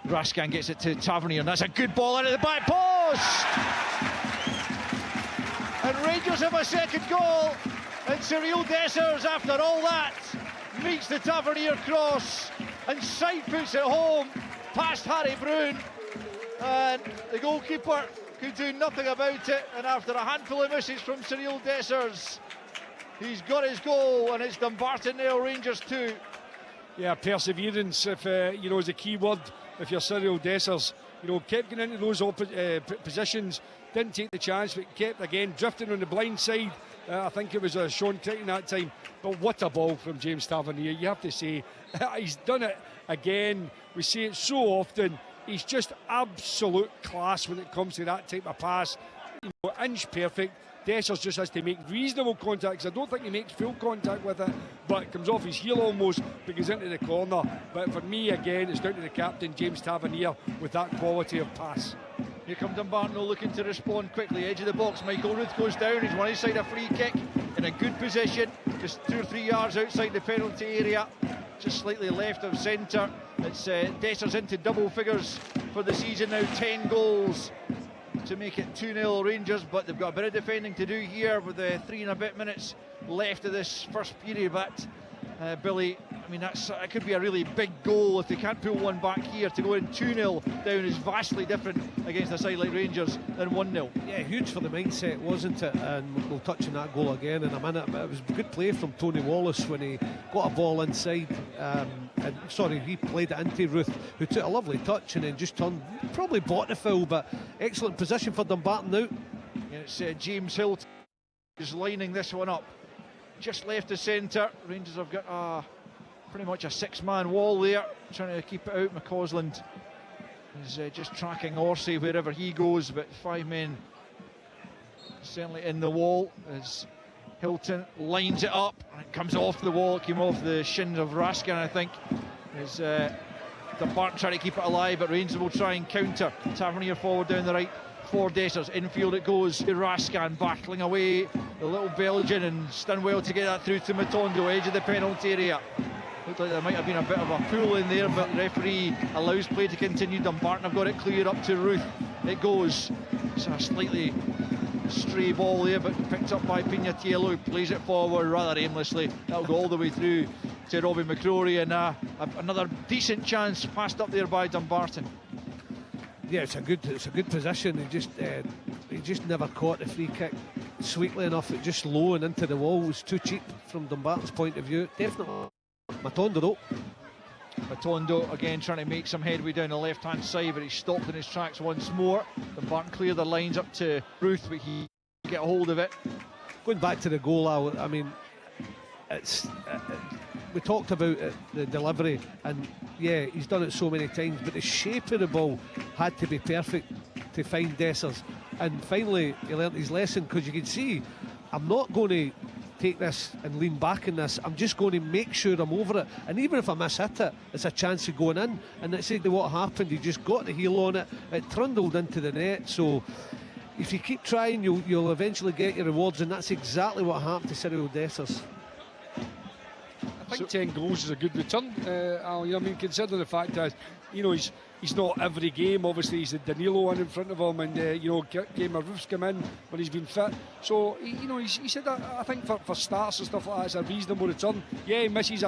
Raskan gets it to Tavernier, and that's a good ball into the back post! And Rangers have a second goal, and Cyril Dessers, after all that, meets the Tavernier cross and side puts it home past Harry Brown, and the goalkeeper could do nothing about it, and after a handful of misses from Cyril Dessers, he's got his goal, and it's Dumbarton 0, Rangers 2. Yeah, perseverance, if is a key word. If you're Cyril Dessers, kept getting into those positions, didn't take the chance, but kept again drifting on the blind side. I think it was Sean Crichton that time, but what a ball from James Tavernier. You have to say, he's done it again. We see it so often. He's just absolute class when it comes to that type of pass. Inch perfect. Dessers just has to make reasonable contact, 'cause I don't think he makes full contact with it, but it comes off his heel almost, but goes into the corner. But for me, again, it's down to the captain, James Tavernier, with that quality of pass. Here comes Dumbarton looking to respond quickly. Edge of the box, Michael Ruth goes down. He's one inside a free kick in a good position, just 2 or 3 yards outside the penalty area, just slightly left of centre. It's Dessers into double figures for the season now, 10 goals to make it 2-0 Rangers, but they've got a bit of defending to do here with the 3 and a bit minutes left of this first period. But Billy, I mean, it could be a really big goal if they can't pull one back here. To go in 2-0 down is vastly different against a side like Rangers than 1-0. Yeah, huge for the mindset, wasn't it? And we'll touch on that goal again in a minute, but it was good play from Tony Wallace when he got a ball inside. He played it into Ruth, who took a lovely touch and then just turned, probably bought the foul, but excellent position for Dumbarton now. And it's James Hilton who's lining this one up, just left the centre. Rangers have got a pretty much a 6-man wall there, trying to keep it out. McCausland is just tracking Orsay wherever he goes, but 5 men certainly in the wall as Hilton lines it up and it comes off the wall. It came off the shins of Raskin, I think, as Dumbarton trying to keep it alive, but Rangers will try and counter. Tavernier forward down the right for Dessers. Infield it goes to Raskin, battling away the little Belgian, and done well to get that through to Matondo, edge of the penalty area. Looked like there might have been a bit of a pull in there, but the referee allows play to continue. Dumbarton have got it cleared up to Ruth. It goes. It's a slightly stray ball there, but picked up by Pignatiello, who plays it forward rather aimlessly. That'll go all the way through to Robbie McCrory, and another decent chance passed up there by Dumbarton. Yeah, it's a good position. He just never caught the free kick sweetly enough. It just low and into the wall. It was too cheap from Dumbarton's point of view. Definitely Matondo though. Matondo again trying to make some headway down the left hand side, but he's stopped in his tracks once more. Dumbarton clear their lines up to Ruth, but he get a hold of it. Going back to the goal, I mean, it's we talked about it, the delivery, and yeah, he's done it so many times, but the shape of the ball had to be perfect to find Dessers, and finally he learnt his lesson, because you can see, I'm not going to take this and lean back in this, I'm just going to make sure I'm over it, and even if I miss hit it, it's a chance of going in. And that's exactly what happened. He just got the heel on it, it trundled into the net. So if you keep trying, you'll eventually get your rewards, and that's exactly what happened to Cyril Dessers. I think 10 goals is a good return, Al. You know, I mean, considering the fact that, you know, he's not every game. Obviously, he's the Danilo one in front of him, and you know, game of Roof's come in when he's been fit. So you know, he said that I think for starts and stuff like that, it's a reasonable return. Yeah, he misses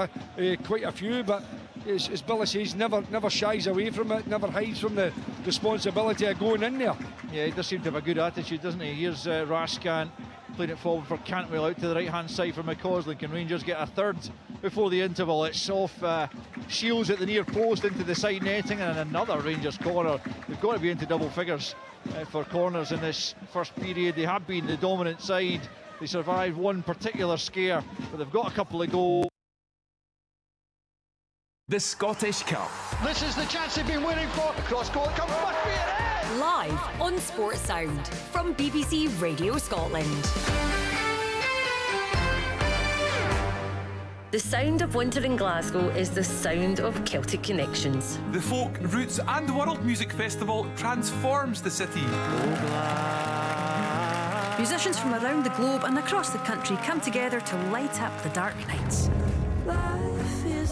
quite a few, but as Billy says, never shies away from it, never hides from the responsibility of going in there. Yeah, he does seem to have a good attitude, doesn't he? Here's Raskin playing it forward for Cantwell out to the right hand side for McCausland. Can Rangers get a third before the interval? It's off Shields at the near post into the side netting, and another Rangers corner. They've got to be into double figures for corners in this first period. They have been the dominant side. They survived one particular scare, but they've got a couple of goals. The Scottish Cup. This is the chance they've been waiting for. Cross goal, it comes, must be it. Live on Sports Sound from BBC Radio Scotland. The sound of winter in Glasgow is the sound of Celtic connections. The Folk, Roots and World Music Festival transforms the city. Musicians from around the globe and across the country come together to light up the dark nights.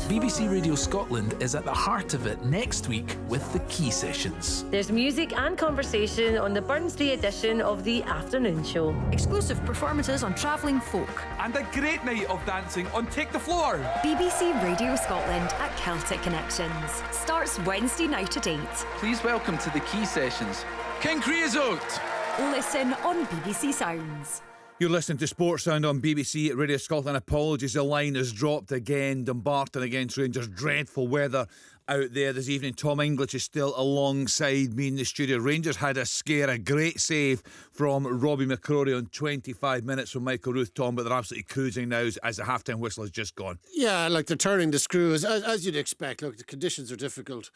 BBC Radio Scotland is at the heart of it next week with the Key Sessions. There's music and conversation on the Burnsday edition of the afternoon show. Exclusive performances on travelling folk. And a great night of dancing on Take the Floor. BBC Radio Scotland at Celtic Connections. Starts Wednesday night at 8. Please welcome to the Key Sessions, King Creosote. Listen on BBC Sounds. You're listening to Sports Sound on BBC Radio Scotland. Apologies, the line has dropped again. Dumbarton against Rangers. Dreadful weather out there this evening. Tom English is still alongside me in the studio. Rangers had a scare, a great save from Robbie McCrory on 25 minutes from Michael Ruth, Tom, but they're absolutely cruising now as the half-time whistle has just gone. Yeah, like they're turning the screws, as you'd expect. Look, the conditions are difficult.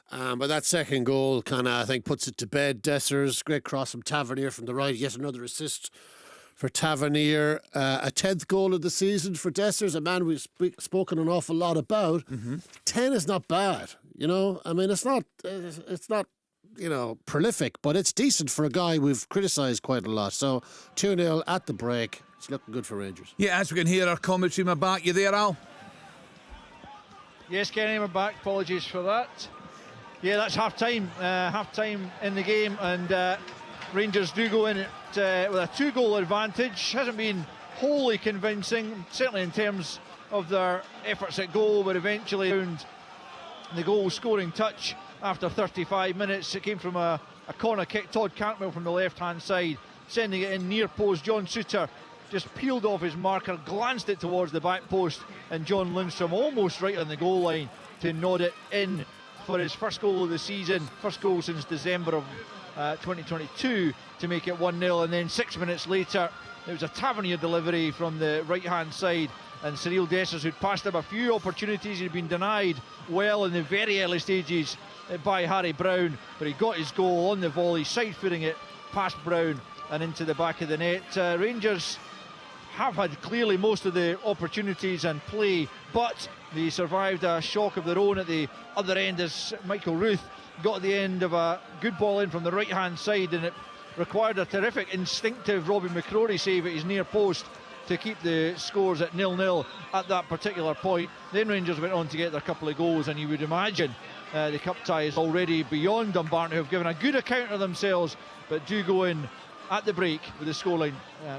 But that second goal kind of, I think, puts it to bed. Dessers, great cross from Tavernier from the right. Yet another assist for Tavernier. A 10th goal of the season for Dessers, a man we've spoken an awful lot about. 10 is not bad, you know. I mean, it's not, you know, prolific, but it's decent for a guy we've criticised quite a lot. So 2-0 at the break. It's looking good for Rangers. Yeah, as we can hear our commentary in my back. You there, Al? Yes, Kenny, I'm back. Apologies for that. Yeah, that's half-time. Half-time in the game, and Rangers do go in with a 2-goal advantage. Hasn't been wholly convincing, certainly in terms of their efforts at goal, but eventually found the goal-scoring touch after 35 minutes. It came from a corner kick. Todd Cantwell from the left-hand side, sending it in near post. John Suter just peeled off his marker, glanced it towards the back post, and John Lindstrom almost right on the goal line to nod it in for his first goal of the season, first goal since December of 2022 to make it 1-0, and then 6 minutes later it was a Tavernier delivery from the right hand side, and Cyril Dessers, who'd passed up a few opportunities, he'd been denied well in the very early stages by Harry Brown, but he got his goal on the volley, side footing it past Brown and into the back of the net. Rangers have had clearly most of the opportunities and play, but they survived a shock of their own at the other end as Michael Ruth got the end of a good ball in from the right hand side, and it required a terrific instinctive Robbie McCrory save at his near post to keep the scores at 0-0 at that particular point. Then Rangers went on to get their couple of goals, and you would imagine the cup tie is already beyond Dumbarton, who have given a good account of themselves but do go in at the break with the scoreline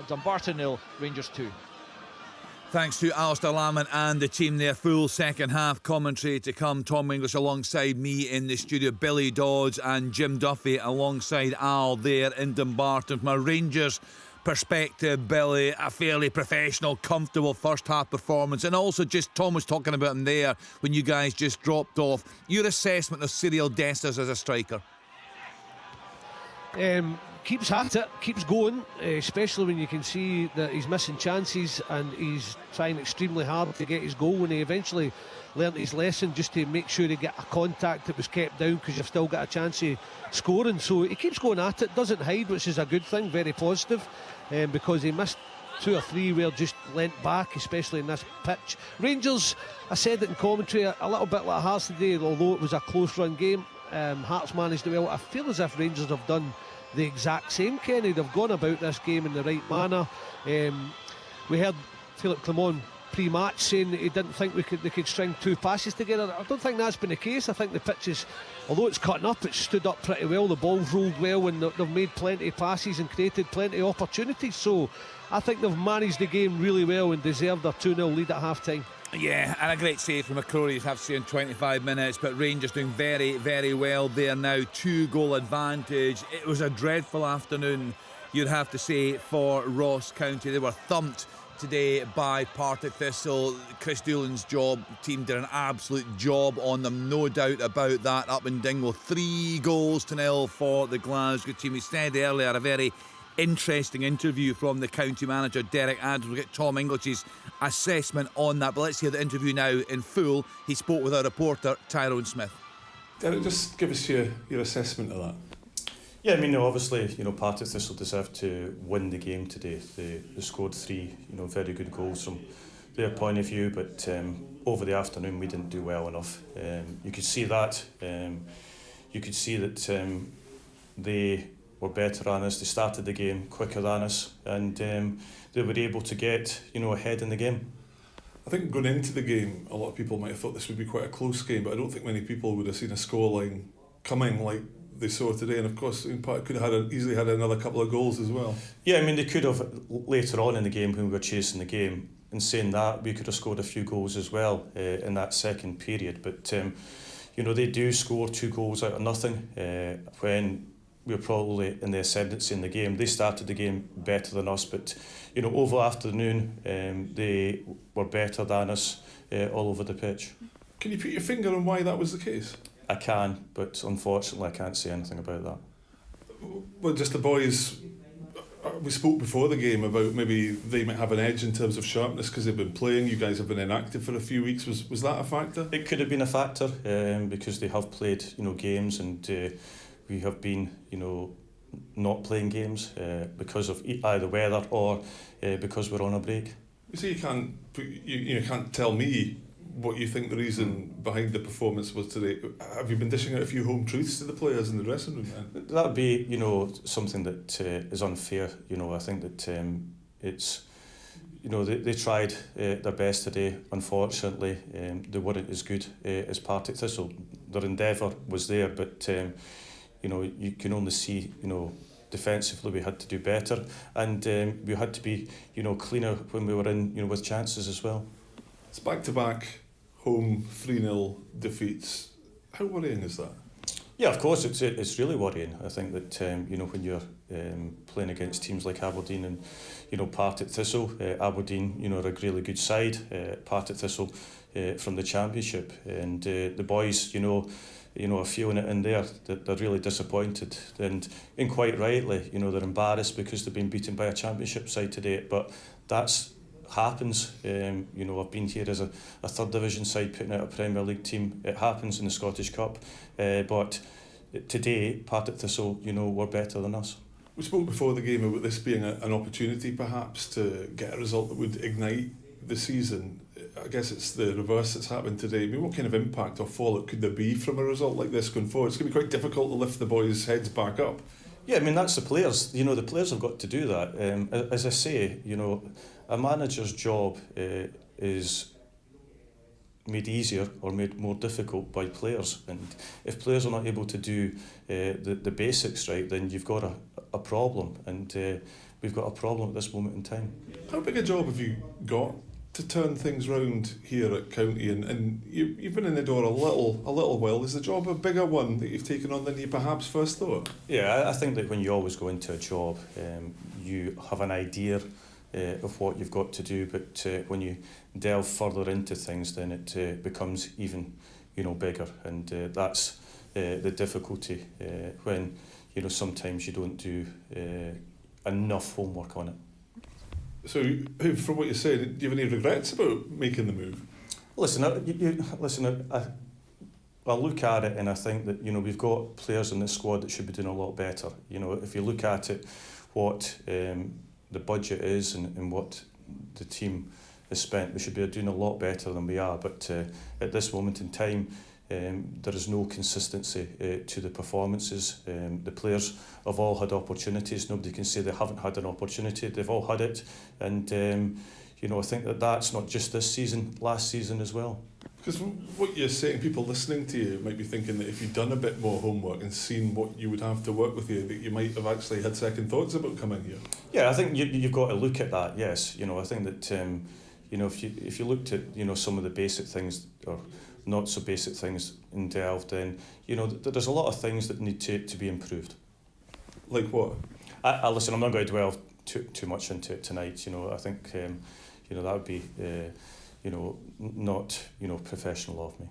Dumbarton 0, Rangers 2. Thanks to Alistair Lamont and the team there. Full second half commentary to come. Tom English alongside me in the studio, Billy Dodds and Jim Duffy alongside Al there in Dumbarton. From a Rangers perspective, Billy, a fairly professional, comfortable first half performance, and also just Tom was talking about him there when you guys just dropped off. Your assessment of Cyril Dessers as a striker? Keeps at it, keeps going, especially when you can see that he's missing chances and he's trying extremely hard to get his goal, when he eventually learnt his lesson just to make sure he get a contact that was kept down, because you've still got a chance of scoring. So he keeps going at it, doesn't hide, which is a good thing, very positive, because he missed 2 or 3 where just leant back, especially in this pitch. Rangers, I said it in commentary, a little bit like Hearts today, although it was a close run game. Hearts managed it well. I feel as if Rangers have done the exact same, Kenny. They've gone about this game in the right manner. We heard Philip Clement pre-match saying that he didn't think they could string 2 passes together. I don't think that's been the case. I think the pitch is, although it's cutting up, it's stood up pretty well. The ball's rolled well, and they've made plenty of passes and created plenty of opportunities. So I think they've managed the game really well and deserved their 2-0 lead at half time. Yeah, and a great save from McCrory, you have to say, in 25 minutes. But Rangers doing very, very well there now. 2-goal advantage. It was a dreadful afternoon, you'd have to say, for Ross County. They were thumped today by Partick Thistle. Chris Doolan's team did an absolute job on them, no doubt about that, up in Dingwall. 3-0 for the Glasgow team. We said earlier, a very interesting interview from the county manager Derek Adams. We'll get Tom English's assessment on that, but let's hear the interview now in full. He spoke with our reporter Tyrone Smith. Derek, just give us your assessment of that. Yeah, I mean, obviously, Partick Thistle deserved to win the game today. They scored 3, very good goals from their point of view, but over the afternoon we didn't do well enough. You could see that. You could see that they were better than us. They started the game quicker than us, and they were able to get ahead in the game. I think going into the game, a lot of people might have thought this would be quite a close game, but I don't think many people would have seen a scoreline coming like they saw today. And of course, Partick could have easily had another couple of goals as well. Yeah, I mean, they could have later on in the game when we were chasing the game. In saying that, we could have scored a few goals as well in that second period. But they do score 2 goals out of nothing when we were probably in the ascendancy in the game. They started the game better than us, but over afternoon they were better than us all over the pitch. Can you put your finger on why that was the case? I can, but unfortunately I can't say anything about that. Well, just the boys, we spoke before the game about maybe they might have an edge in terms of sharpness because they've been playing. You guys have been inactive for a few weeks. Was that a factor? It could have been a factor because they have played games, and we have been not playing games because of either weather or because we're on a break. You see, you can't tell me what you think the reason behind the performance was today. Have you been dishing out a few home truths to the players in the dressing room then? That would be something that is unfair. I think that it's they tried their best today. Unfortunately, they weren't as good as Partick Thistle. Their endeavour was there, but you can only see, defensively we had to do better, and we had to be, cleaner when we were in, with chances as well. It's back-to-back home 3-0 defeats. How worrying is that? Yeah, of course, it's really worrying. I think that when you're playing against teams like Aberdeen and, you know, Partick Thistle. Aberdeen, you know, are a really good side. Partick Thistle from the Championship, and the boys, you know, are feeling it in there. They're really disappointed, and quite rightly, you know, they're embarrassed because they've been beaten by a Championship side today. But that's happens. You know, I've been here as a third division side putting out a Premier League team. It happens in the Scottish Cup, but today Partick Thistle, you know, were better than us. We spoke before the game about this being an opportunity perhaps to get a result that would ignite the season. I guess it's the reverse that's happened today. I mean, what kind of impact or fallout could there be from a result like this going forward? It's going to be quite difficult to lift the boys' heads back up. Yeah, I mean, that's the players. You know, the players have got to do that. As I say, you know, a manager's job is made easier or made more difficult by players. And if players are not able to do the basics right, then you've got a problem. And we've got a problem at this moment in time. How big a job have you got to turn things round here at County? And you've been in the door a little while. Is the job a bigger one that you've taken on than you perhaps first thought? Yeah, I think that when you always go into a job, you have an idea of what you've got to do, but when you delve further into things, then it becomes even, you know, bigger, and that's the difficulty when, you know, sometimes you don't do enough homework on it. So, from what you're saying, do you have any regrets about making the move? Listen, I look at it and I think that, you know, we've got players in this squad that should be doing a lot better. You know, if you look at it, what the budget is and what the team has spent, we should be doing a lot better than we are. But at this moment in time, there is no consistency to the performances. The players have all had opportunities. Nobody can say they haven't had an opportunity. They've all had it. And, you know, I think that's not just this season, last season as well. Because what you're saying, people listening to you might be thinking that if you'd done a bit more homework and seen what you would have to work with you, that you might have actually had second thoughts about coming here. Yeah, I think you've got to look at that, yes. You know, I think that, you know, if you looked at, you know, some of the basic things or not so basic things and delved, then, you know, there's a lot of things that need to be improved. Like what? Listen, I'm not going to delve too much into it tonight. You know, I think, you know, that would be, you know, not, you know, professional of me.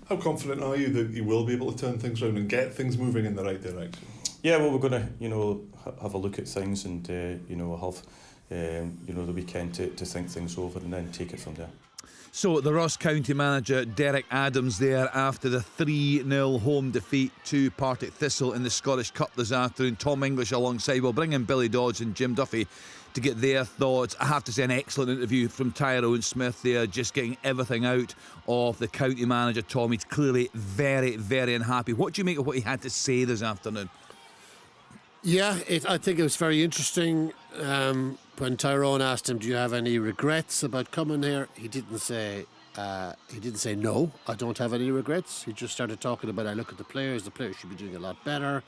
How confident are you that you will be able to turn things around and get things moving in the right direction? Yeah, well, we're going to, you know, have a look at things, and, you know, we'll have, you know, the weekend to think things over and then take it from there. So the Ross County manager Derek Adams there after the 3-0 home defeat to Partick Thistle in the Scottish Cup this afternoon. Tom English alongside. We'll bring in Billy Dodds and Jim Duffy to get their thoughts. I have to say, an excellent interview from Tyrone Smith there, just getting everything out of the county manager, Tom. He's clearly very, very unhappy. What do you make of what he had to say this afternoon? Yeah, I think it was very interesting when Tyrone asked him, do you have any regrets about coming here? He didn't say no, I don't have any regrets. He just started talking about, I look at the players should be doing a lot better.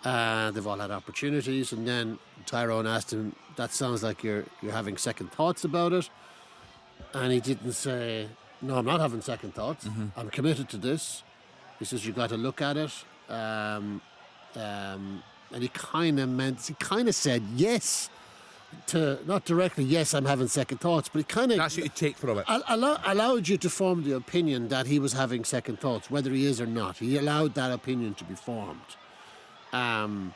They've all had opportunities. And then Tyrone asked him, that sounds like you're having second thoughts about it. And he didn't say, no, I'm not having second thoughts. Mm-hmm. I'm committed to this. He says, you've got to look at it. And he kind of said yes, to not directly, yes, I'm having second thoughts, but he kind of... That's what you take from it. Allowed you to form the opinion that he was having second thoughts, whether he is or not. He allowed that opinion to be formed. I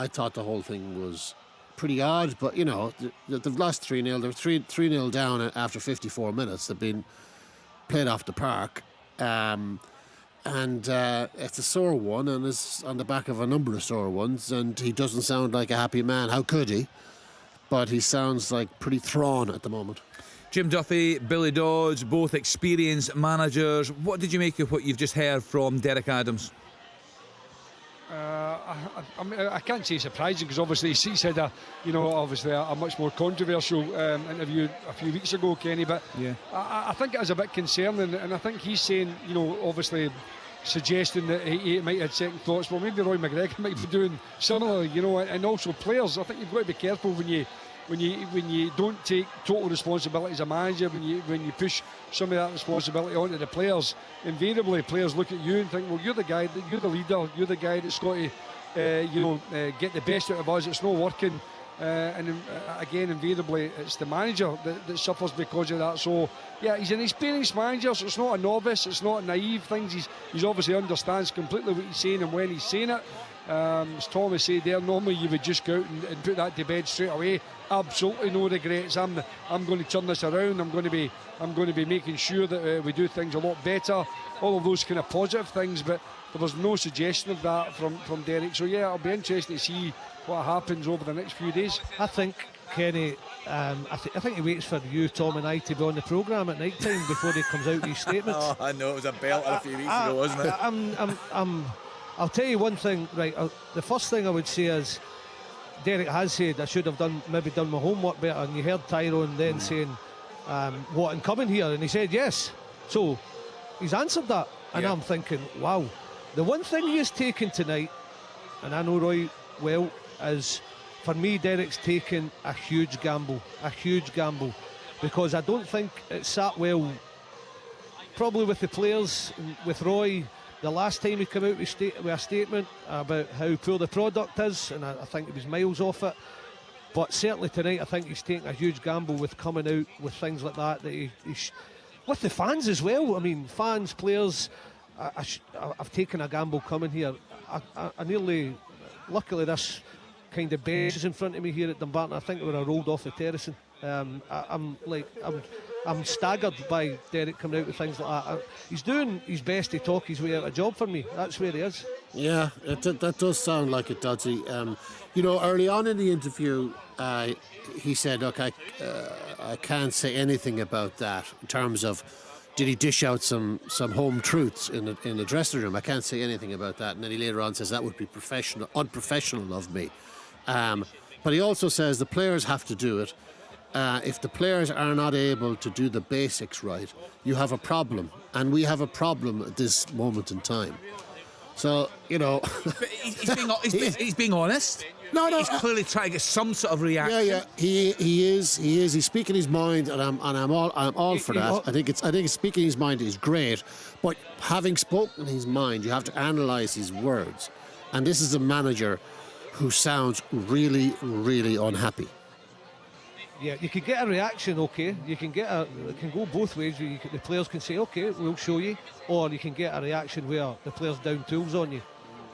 thought the whole thing was pretty odd, but, you know, they've lost 3-0. They're 3-0 down after 54 minutes. They've been played off the park. And it's a sore one, and it's on the back of a number of sore ones, and he doesn't sound like a happy man. How could he? But he sounds like pretty thrawn at the moment. Jim Duffy, Billy Dodds, both experienced managers. What did you make of what you've just heard from Derek Adams? I can't say surprising, because obviously he said a much more controversial interview a few weeks ago, Kenny. But yeah, I think it is a bit concerning, and I think he's saying, you know, obviously suggesting that he might have second thoughts. Well, maybe Roy McGregor might be doing similar, you know, and also players. I think you've got to be careful when you don't take total responsibility as a manager, when you push some of that responsibility onto the players. Invariably, players look at you and think, well, you're the guy, you're the leader, you're the guy that's got to get the best out of us. It's not working. Again, invariably, it's the manager that suffers because of that. So, yeah, he's an experienced manager, so it's not a novice, it's not a naive things. He's obviously understands completely what he's saying and when he's saying it. As Thomas said there, normally you would just go out and put that to bed straight away. Absolutely no regrets. I'm going to turn this around. I'm going to be making sure that we do things a lot better. All of those kind of positive things, but there was no suggestion of that from Derek. So yeah, it'll be interesting to see what happens over the next few days. I think, Kenny, I think he waits for you, Tom, and I to be on the programme at night time before he comes out with his statements. Oh, I know, it was a belter a few weeks ago, wasn't it? I'll tell you one thing, right? The first thing I would say is, Derek has said I should have done my homework better, and you heard Tyrone then saying, what, in coming here? And he said yes. So he's answered that, and I'm thinking, wow. The one thing he has taken tonight, and I know Roy well, is, for me, Derek's taken a huge gamble, because I don't think it sat well, probably with the players, with Roy. The last time he came out with a statement about how poor the product is, and I think he was miles off it. But certainly tonight, I think he's taking a huge gamble with coming out with things like that. With the fans as well. I mean, fans, players. I've taken a gamble coming here. I nearly, luckily, this kind of bench is in front of me here at Dumbarton. I think we would have rolled off the terracing. I'm staggered by Derek coming out with things like that. He's doing his best to talk his way out of a job for me. That's where he is. Yeah, that does sound like it, Dudsy. Early on in the interview, he said, look, I can't say anything about that in terms of did he dish out some home truths in the dressing room. I can't say anything about that. And then he later on says that would be unprofessional of me. But he also says the players have to do it. If the players are not able to do the basics right, you have a problem. And we have a problem at this moment in time. So, he's being honest. No, he's clearly trying to get some sort of reaction. Yeah, he is. He's speaking his mind, and I'm all for that. I think speaking his mind is great, but having spoken his mind, you have to analyse his words. And this is a manager who sounds really, really unhappy. Yeah, you can get a reaction, okay. It can go both ways. The players can say, okay, we'll show you, or you can get a reaction where the players down tools on you,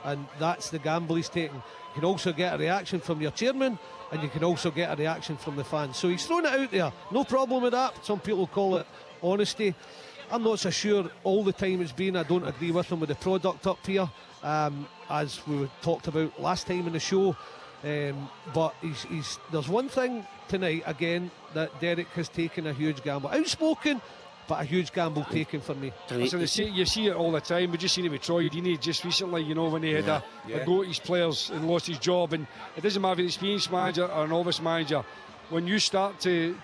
and that's the gamble he's taking. You can also get a reaction from your chairman, and you can also get a reaction from the fans. So he's thrown it out there. No problem with that. Some people call it honesty. I'm not so sure all the time it's been. I don't agree with him with the product up here, as we talked about last time in the show. But there's one thing tonight again that Derek has taken a huge gamble. Outspoken, but a huge gamble taken for me. Listen, you see it all the time. We just seen it with Troy Deeney just recently, when he had a go at his players and lost his job. And it doesn't matter if it's an experienced manager or a novice manager. When you start to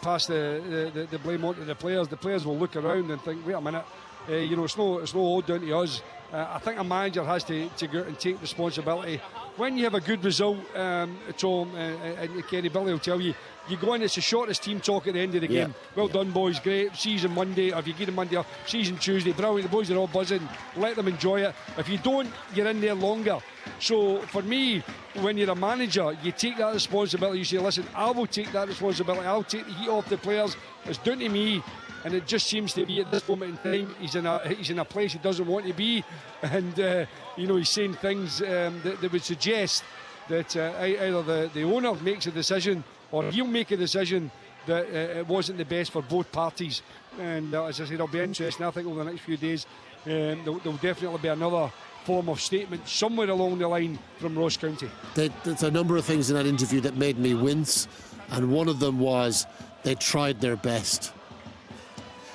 pass the blame on to the players will look around and think, wait a minute, it's no all down to us. I think a manager has to go out and take responsibility. When you have a good result, Tom and Kenny, Billy will tell you, you go in, it's the shortest team talk at the end of the game. Well done, boys, great. Season Monday, or if you get them Monday, season Tuesday, brilliant. The boys are all buzzing. Let them enjoy it. If you don't, you're in there longer. So for me, when you're a manager, you take that responsibility. You say, listen, I will take that responsibility. I'll take the heat off the players. It's down to me. And it just seems to be at this moment in time he's in a place he doesn't want to be, and he's saying things that would suggest that either the owner makes a decision or he'll make a decision that it wasn't the best for both parties. And as I said, it'll be interesting. I think over the next few days there'll definitely be another form of statement somewhere along the line from Ross County. There's a number of things in that interview that made me wince, and one of them was they tried their best.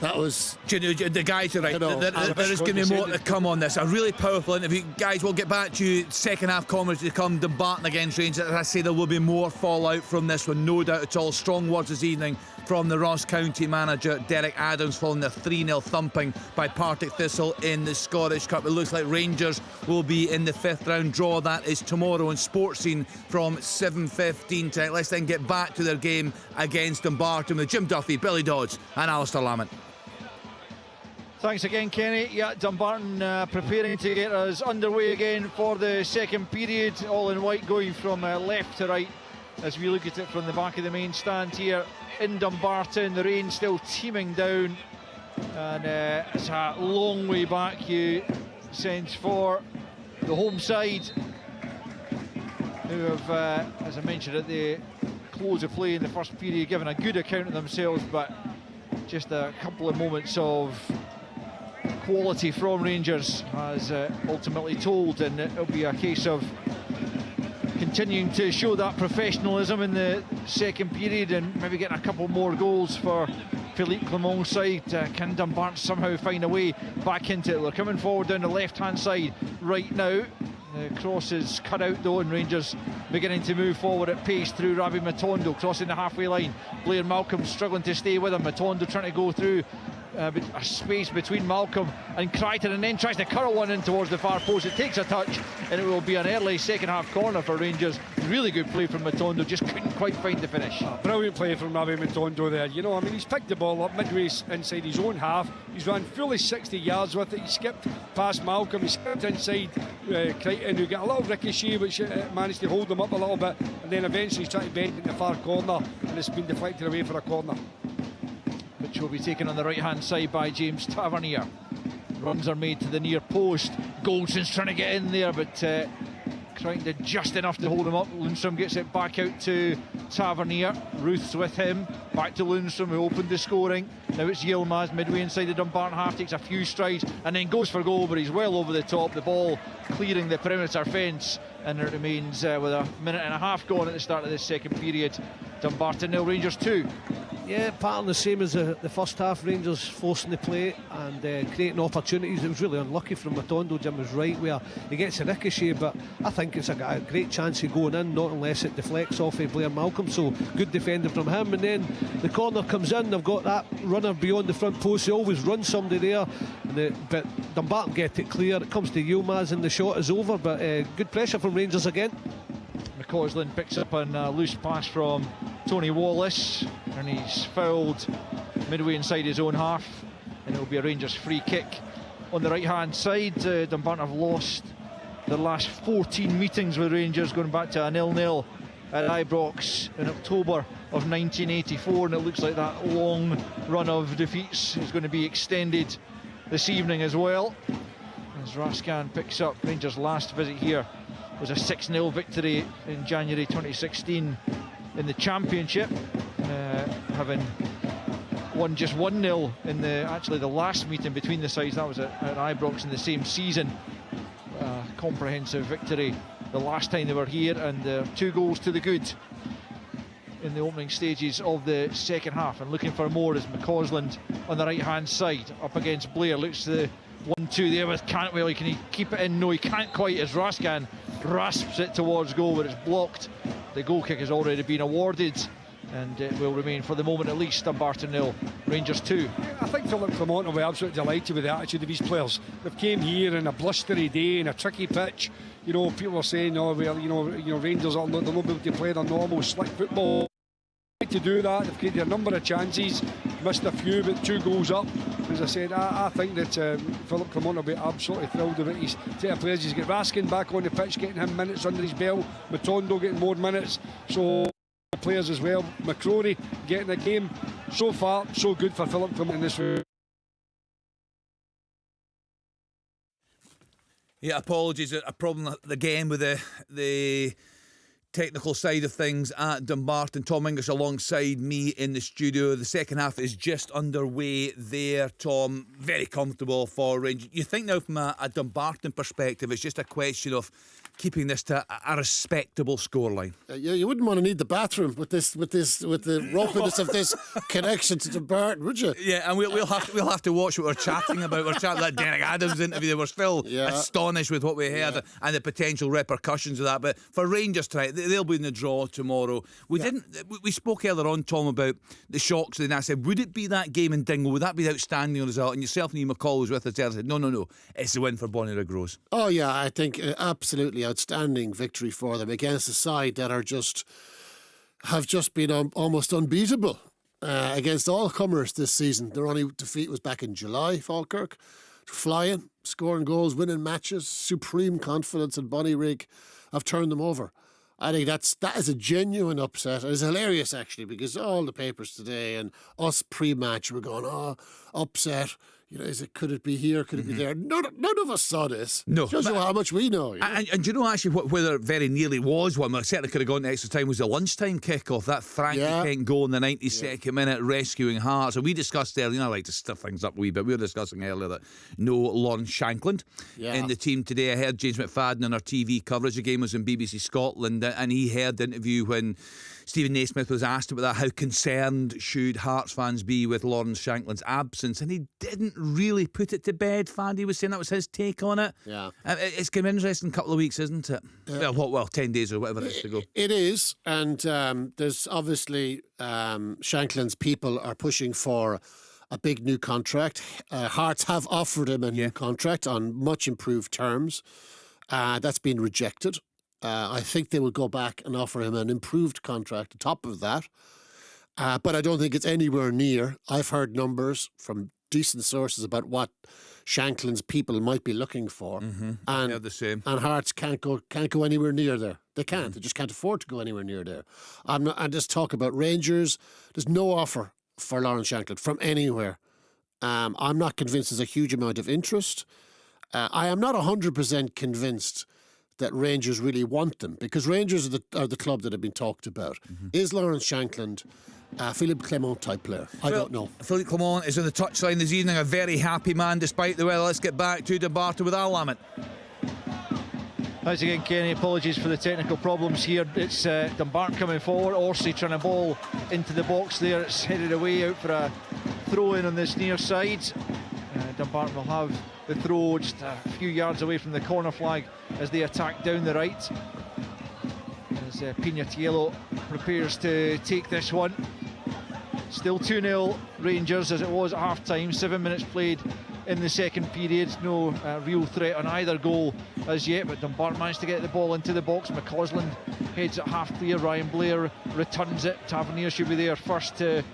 That was... The guys are right. There is going to be more to come on this. A really powerful interview. Guys, we'll get back to you. Second half comments to come. Dumbarton against Rangers. As I say, there will be more fallout from this one, no doubt at all. Strong words this evening from the Ross County manager, Derek Adams, following the 3-0 thumping by Partick Thistle in the Scottish Cup. It looks like Rangers will be in the 5th round draw. That is tomorrow on Sports Scene from 7:15 tonight. Let's then get back to their game against Dumbarton with Jim Duffy, Billy Dodds and Alistair Lamont. Thanks again, Kenny. Yeah, Dumbarton preparing to get us underway again for the second period. All in white, going from left to right as we look at it from the back of the main stand here in Dumbarton. The rain still teeming down, and it's a long way back, you sense, for the home side, who have, as I mentioned at the close of play in the first period, given a good account of themselves, but just a couple of moments of quality from Rangers has ultimately told, and it'll be a case of continuing to show that professionalism in the second period and maybe getting a couple more goals for Philippe Clement's side. Can Dumbarton somehow find a way back into it? They're coming forward down the left-hand side right now. The cross is cut out though, and Rangers beginning to move forward at pace through Rabi Matondo, crossing the halfway line. Blair Malcolm struggling to stay with him. Matondo trying to go through a space between Malcolm and Crichton, and then tries to curl one in towards the far post. It takes a touch, and it will be an early second half corner for Rangers. Really good play from Matondo, just couldn't quite find the finish. Brilliant play from Rabi Matondo there. You know, I mean, he's picked the ball up midway inside his own half. He's run fully 60 yards with it. He skipped past Malcolm. He skipped inside Crichton, who got a little ricochet, which managed to hold him up a little bit, and then eventually he's trying to bend in the far corner, and it's been deflected away for a corner, which will be taken on the right-hand side by James Tavernier. Runs are made to the near post. Goldson's trying to get in there, but Crichton did just enough to hold him up. Lundstrom gets it back out to Tavernier. Ruth's with him. Back to Lundstrom, who opened the scoring. Now it's Yilmaz, midway inside the Dumbarton half, takes a few strides and then goes for goal, but he's well over the top. The ball clearing the perimeter fence, and it remains with a minute and a half gone at the start of this second period. Dumbarton 0, Rangers 2. Yeah, pattern the same as the first half. Rangers forcing the play and creating opportunities. It was really unlucky from Matondo. Jim was right where he gets a ricochet, but I think it's a great chance of going in, not unless it deflects off of Blair Malcolm. So good defending from him, and then the corner comes in. They've got that runner beyond the front post. They always run somebody there, but Dumbarton get it clear. It comes to Yilmaz and the shot is over, but good pressure from Rangers again. McCausland picks up a loose pass from Tony Wallace, and he's fouled midway inside his own half, and it'll be a Rangers free kick on the right hand side. Dumbarton have lost their last 14 meetings with Rangers, going back to a 0-0 at Ibrox in October of 1984, and it looks like that long run of defeats is going to be extended this evening as well, as Raskan picks up. Rangers' last visit here was a 6-0 victory in January 2016 in the Championship, having won just 1-0 in the last meeting between the sides. That was at Ibrox in the same season. Comprehensive victory the last time they were here, and 2 goals to the good in the opening stages of the second half. And looking for more is McCausland on the right hand side up against Blair. Looks to the 1-2 there with Cantwell. Can he keep it in? No, he can't quite, as Raskan rasps it towards goal, but it's blocked. The goal kick has already been awarded, and it will remain for the moment at least Dumbarton 0, Rangers 2. I think Philip Clement will be absolutely delighted with the attitude of his players. They've came here in a blustery day, in a tricky pitch. You know, people are saying, oh, well, you know, Rangers are not, they're not able to play their normal slick football. To do that, they've created a number of chances, missed a few, but 2 goals up. As I said, I think that Philip Clement will be absolutely thrilled about his set of players. He's got Raskin back on the pitch, getting him minutes under his belt. Matondo getting more minutes, so players as well. McCrory getting the game. So far, so good for Philip Clement in this room. Yeah, apologies. A problem again with the technical side of things at Dumbarton. Tom English alongside me in the studio. The second half is just underway there, Tom. Very comfortable for Rangers. You think now from a Dumbarton perspective, it's just a question of keeping this to a respectable scoreline. Yeah, you wouldn't want to need the bathroom with the roughness of this connection to Dumbarton, would you? Yeah, and we'll have to watch what we're chatting about. We're chatting about that Derek Adams interview. We're still astonished with what we heard and the potential repercussions of that. But for Rangers tonight, they'll be in the draw tomorrow. We spoke earlier on, Tom, about the shocks, and I said, would it be that game in Dingle? Would that be the outstanding result? And yourself and Ian McCall was with us there. I said, no, it's the win for Bonnyrigg Rose. Oh yeah, I think absolutely outstanding victory for them against a side that have just been almost unbeatable against all comers this season. Their only defeat was back in July, Falkirk. Flying, scoring goals, winning matches, supreme confidence, and Bonnyrigg have turned them over. I think that is a genuine upset. It's hilarious, actually, because all the papers today and us pre-match were going, oh, upset. You know, could it be here? Could it be there? None of us saw this. No. Shows you how much we know. You know? And do you know actually whether it very nearly was one? Well, certainly could have gone to extra time was the lunchtime kick-off. That Frankie Kent goal in the 92nd minute, rescuing Hearts. And we discussed earlier, I like to stuff things up a wee bit. We were discussing earlier that no Lawrence Shankland in the team today. I heard James McFadden on our TV coverage. The game was in BBC Scotland, and he heard the interview when Stephen Naismith was asked about that. How concerned should Hearts fans be with Lawrence Shankland's absence? And he didn't really put it to bed. Faddy was saying that was his take on it. Yeah. It's going to be an interesting couple of weeks, isn't it? Well, 10 days or whatever it is to go. It is. And there's obviously Shankland's people are pushing for a big new contract. Hearts have offered him a new contract on much improved terms. That's been rejected. I think they will go back and offer him an improved contract on top of that. But I don't think it's anywhere near. I've heard numbers from decent sources about what Shankland's people might be looking for. And they're the same. And Hearts can't go anywhere near there. They can't. They just can't afford to go anywhere near there. And just talk about Rangers. There's no offer for Lawrence Shankland from anywhere. I'm not convinced there's a huge amount of interest. I am not 100% convinced that Rangers really want them, because Rangers are the club that have been talked about. Is Lawrence Shankland Philippe Clement type player? I don't know. Philippe Clement is on the touchline this evening, a very happy man despite the weather. Let's get back to Dumbarton with Al Lamont. Thanks again, Kenny. Apologies for the technical problems here. It's Dumbarton coming forward. Orsi trying to ball into the box there. It's headed away out for a throw-in on this near side. Dumbarton will have the throw just a few yards away from the corner flag as they attack down the right. As Pignatiello prepares to take this one. Still 2-0 Rangers as it was at half-time. 7 minutes played in the second period. No real threat on either goal as yet, but Dumbarton managed to get the ball into the box. McCausland heads it half clear. Ryan Blair returns it. Tavernier should be there first to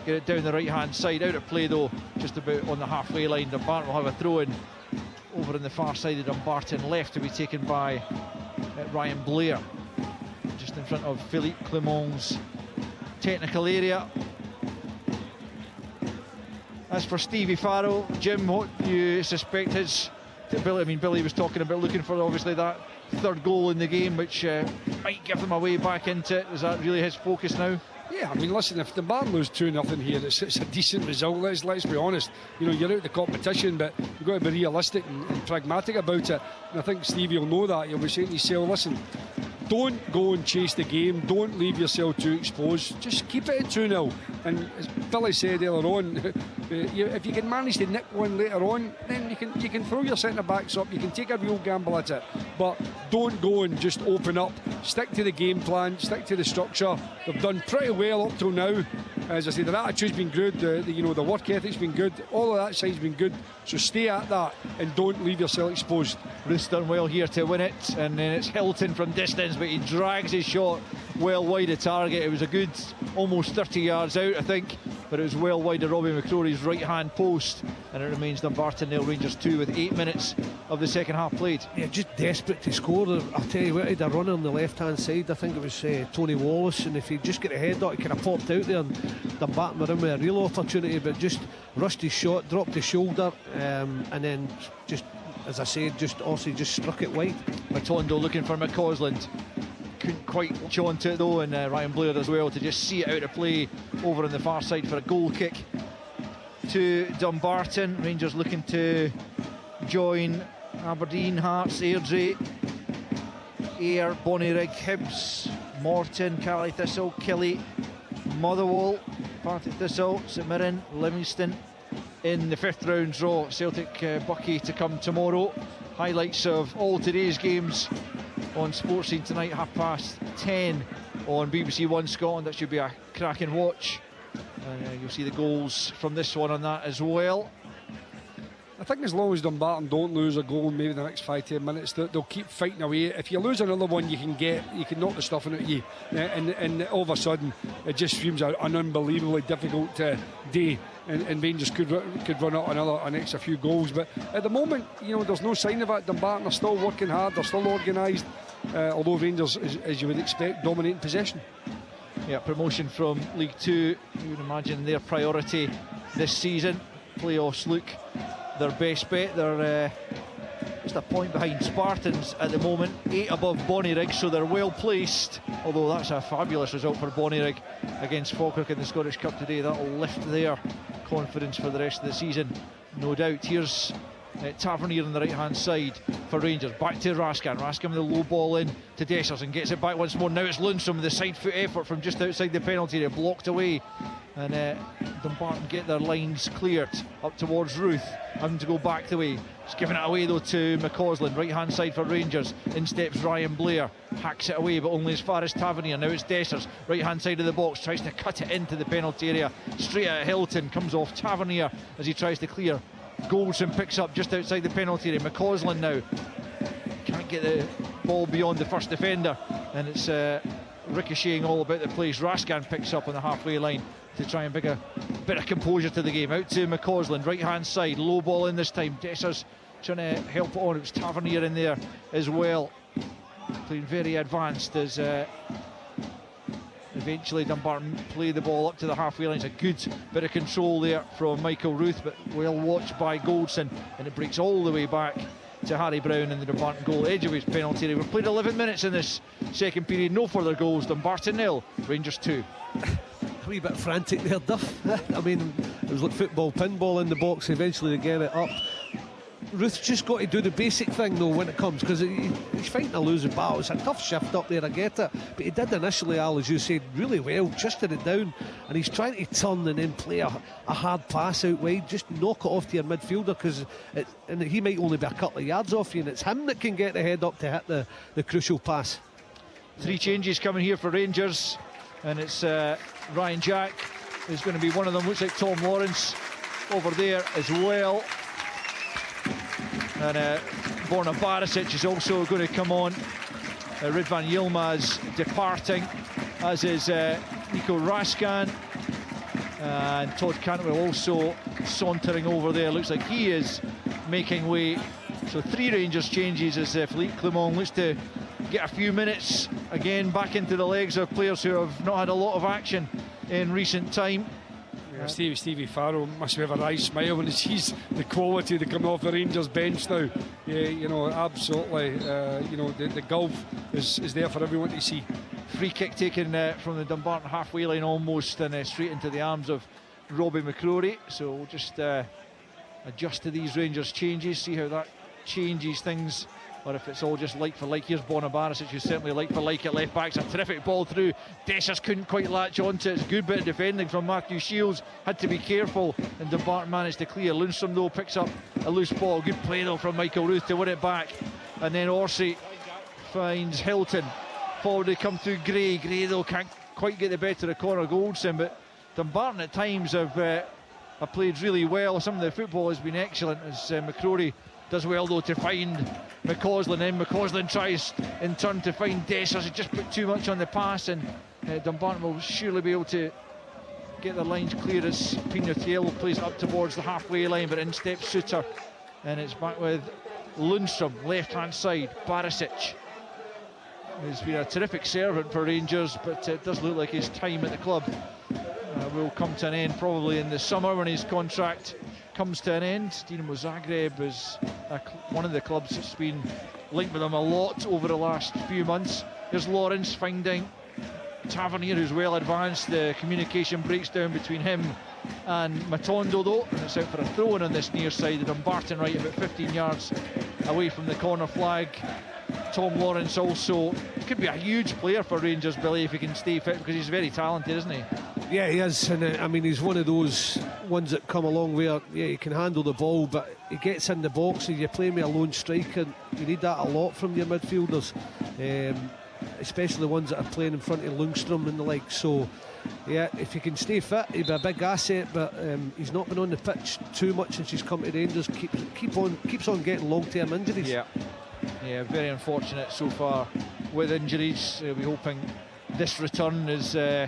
get it down the right-hand side. Out of play though, just about on the halfway line. Dumbarton will have a throw-in over on the far side of Dumbarton, left to be taken by Ryan Blair, just in front of Philippe Clement's technical area. As for Stevie Farrell, Jim, what do you suspect his... Billy was talking about looking for obviously that third goal in the game, which might give them a way back into it. Is that really his focus now? Yeah, I mean, listen, if the Dumbarton lose 2-0 here, it's a decent result. Let's be honest. You know, you're out the competition, but you've got to be realistic and pragmatic about it. And I think Stevie will know that. He'll be saying to himself, listen, don't go and chase the game. Don't leave yourself too exposed. Just keep it at 2-0. And as Billy said earlier on, if you can manage to nick one later on, then you can throw your centre-backs up. You can take a real gamble at it. But don't go and just open up. Stick to the game plan. Stick to the structure. They've done pretty well up till now. As I say, their attitude's been good. The work ethic's been good. All of that side's been good. So stay at that and don't leave yourself exposed. Bruce done well here to win it, and then it's Hilton from distance, but he drags his shot well wide of target. It was a good almost 30 yards out, I think, but it was well wide of Robbie McCrory's right hand post, and it remains Dumbarton 0, Rangers 2 with 8 minutes of the second half played. Yeah, just desperate to score. I'll tell you what, he had a runner on the left hand side. I think it was Tony Wallace, and if he'd just get a head up, he could have popped out there, and Dumbarton were in with a real opportunity, but just rushed his shot, dropped his shoulder, and then just, as I said, Orsi just struck it wide. Matondo looking for McCausland. Couldn't quite jaunt it though, and Ryan Blair as well to just see it out of play over on the far side for a goal kick to Dumbarton. Rangers looking to join Aberdeen, Hearts, Airdrie, Ayr, Bonnyrigg, Hibs, Morton, Cali Thistle, Killie, Motherwell, Partick Thistle, St Mirren, Livingston in the fifth round draw. Celtic Buckie to come tomorrow. Highlights of all today's games on Sports Scene tonight, 10:30 on BBC One Scotland. That should be a cracking watch. You'll see the goals from this one on that as well. I think as long as Dumbarton don't lose a goal in maybe the next 5-10 minutes, they'll keep fighting away. If you lose another one, you can knock the stuffing out of you, and all of a sudden it just seems an unbelievably difficult day, and Rangers could run out an extra few goals. But at the moment, there's no sign of it. Dumbarton are still working hard, they're still organised, although Rangers, as you would expect, dominating possession. Yeah, promotion from League Two, you would imagine their priority this season. Playoffs look their best bet. They're just a point behind Spartans at the moment, 8 above Bonnyrigg, so they're well placed, although that's a fabulous result for Bonnyrigg against Falkirk in the Scottish Cup today. That'll lift their confidence for the rest of the season, no doubt. Here's Tavernier on the right hand side for Rangers, back to Raskin with the low ball in to Dessers and gets it back once more. Now it's Lundstrom with the side foot effort from just outside the penalty area, blocked away, and Dumbarton get their lines cleared up towards Ruth, having to go back the way. It's given it away though to McCausland, right hand side for Rangers. In steps Ryan Blair, hacks it away but only as far as Tavernier. Now it's Dessers, right hand side of the box, tries to cut it into the penalty area, straight at Hilton, comes off Tavernier as he tries to clear. Goldson picks up just outside the penalty area. McCausland now can't get the ball beyond the first defender, and it's ricocheting all about the place. Raskin picks up on the halfway line to try and bring a bit of composure to the game. Out to McCausland, right hand side, low ball in this time. Dessers trying to help it on. It was Tavernier in there as well, playing very advanced as eventually Dumbarton play the ball up to the halfway line. It's a good bit of control there from Michael Ruth, but well watched by Goldson, and it breaks all the way back to Harry Brown in the Dumbarton goal. Edge of his penalty area. We've played 11 minutes in this second period, no further goals. Dumbarton 0, Rangers 2. A wee bit frantic there, Duff. I mean, it was like football, pinball in the box. Eventually they get it up. Ruth's just got to do the basic thing though when it comes, because he's fighting a losing battle. It's a tough shift up there, I get it, but he did initially, Al, as you said, really well, twisted it down, and he's trying to turn and then play a hard pass out wide, just knock it off to your midfielder, because and he might only be a couple of yards off you, and it's him that can get the head up to hit the crucial pass. 3 changes coming here for Rangers, and it's Ryan Jack is going to be one of them. Looks like Tom Lawrence over there as well. And Borna Barisic is also going to come on. Ridvan Yilmaz departing, as is Nico Raskin. And Todd Cantwell also sauntering over there. Looks like he is making way. So 3 Rangers changes as Philippe Clement looks to get a few minutes again back into the legs of players who have not had a lot of action in recent time. Stevie Farrell must have a wry smile when he sees the quality that coming off the Rangers bench now. Yeah, absolutely. The gulf is there for everyone to see. Free kick taken from the Dumbarton halfway line almost, and straight into the arms of Robbie McCrory. So we'll just adjust to these Rangers changes, see how that changes things, or if it's all just like for like. Here's Borna Barisic, who's certainly like for like at left back. It's a terrific ball through. Dessers couldn't quite latch onto it. It's a good bit of defending from Matthew Shields. Had to be careful, and Dumbarton managed to clear. Lundstrom though picks up a loose ball. Good play though from Michael Ruth to win it back, and then Orsi finds Hilton. Forward they come through Gray. Gray though can't quite get the better of Conor Goldson, but Dumbarton at times have played really well. Some of the football has been excellent, as McCrory does well though to find McCausland in. McCausland tries in turn to find Dessers. He just put too much on the pass, and Dumbarton will surely be able to get their lines clear as Pino Thiel plays it up towards the halfway line, but in steps Suter, and it's back with Lundstrom, left hand side. Barisic has been a terrific servant for Rangers, but it does look like his time at the club will come to an end probably in the summer when his contract comes to an end. Dinamo Zagreb is one of the clubs that's been linked with him a lot over the last few months. Here's Lawrence finding Tavernier, who's well advanced. The communication breaks down between him and Matondo though, and it's out for a throw-in on this near side. The Dumbarton right about 15 yards away from the corner flag. Tom Lawrence also could be a huge player for Rangers, Billy, if he can stay fit, because he's very talented, isn't he? Yeah, he is, and I mean, he's one of those ones that come along where, yeah, he can handle the ball, but he gets in the box and you play with a lone striker, and you need that a lot from your midfielders, especially the ones that are playing in front of Lundstrom and the like. So yeah, if he can stay fit, he'd be a big asset. But he's not been on the pitch too much since he's come to Rangers. Keeps on getting long-term injuries. Yeah, very unfortunate so far with injuries. We're hoping this return is a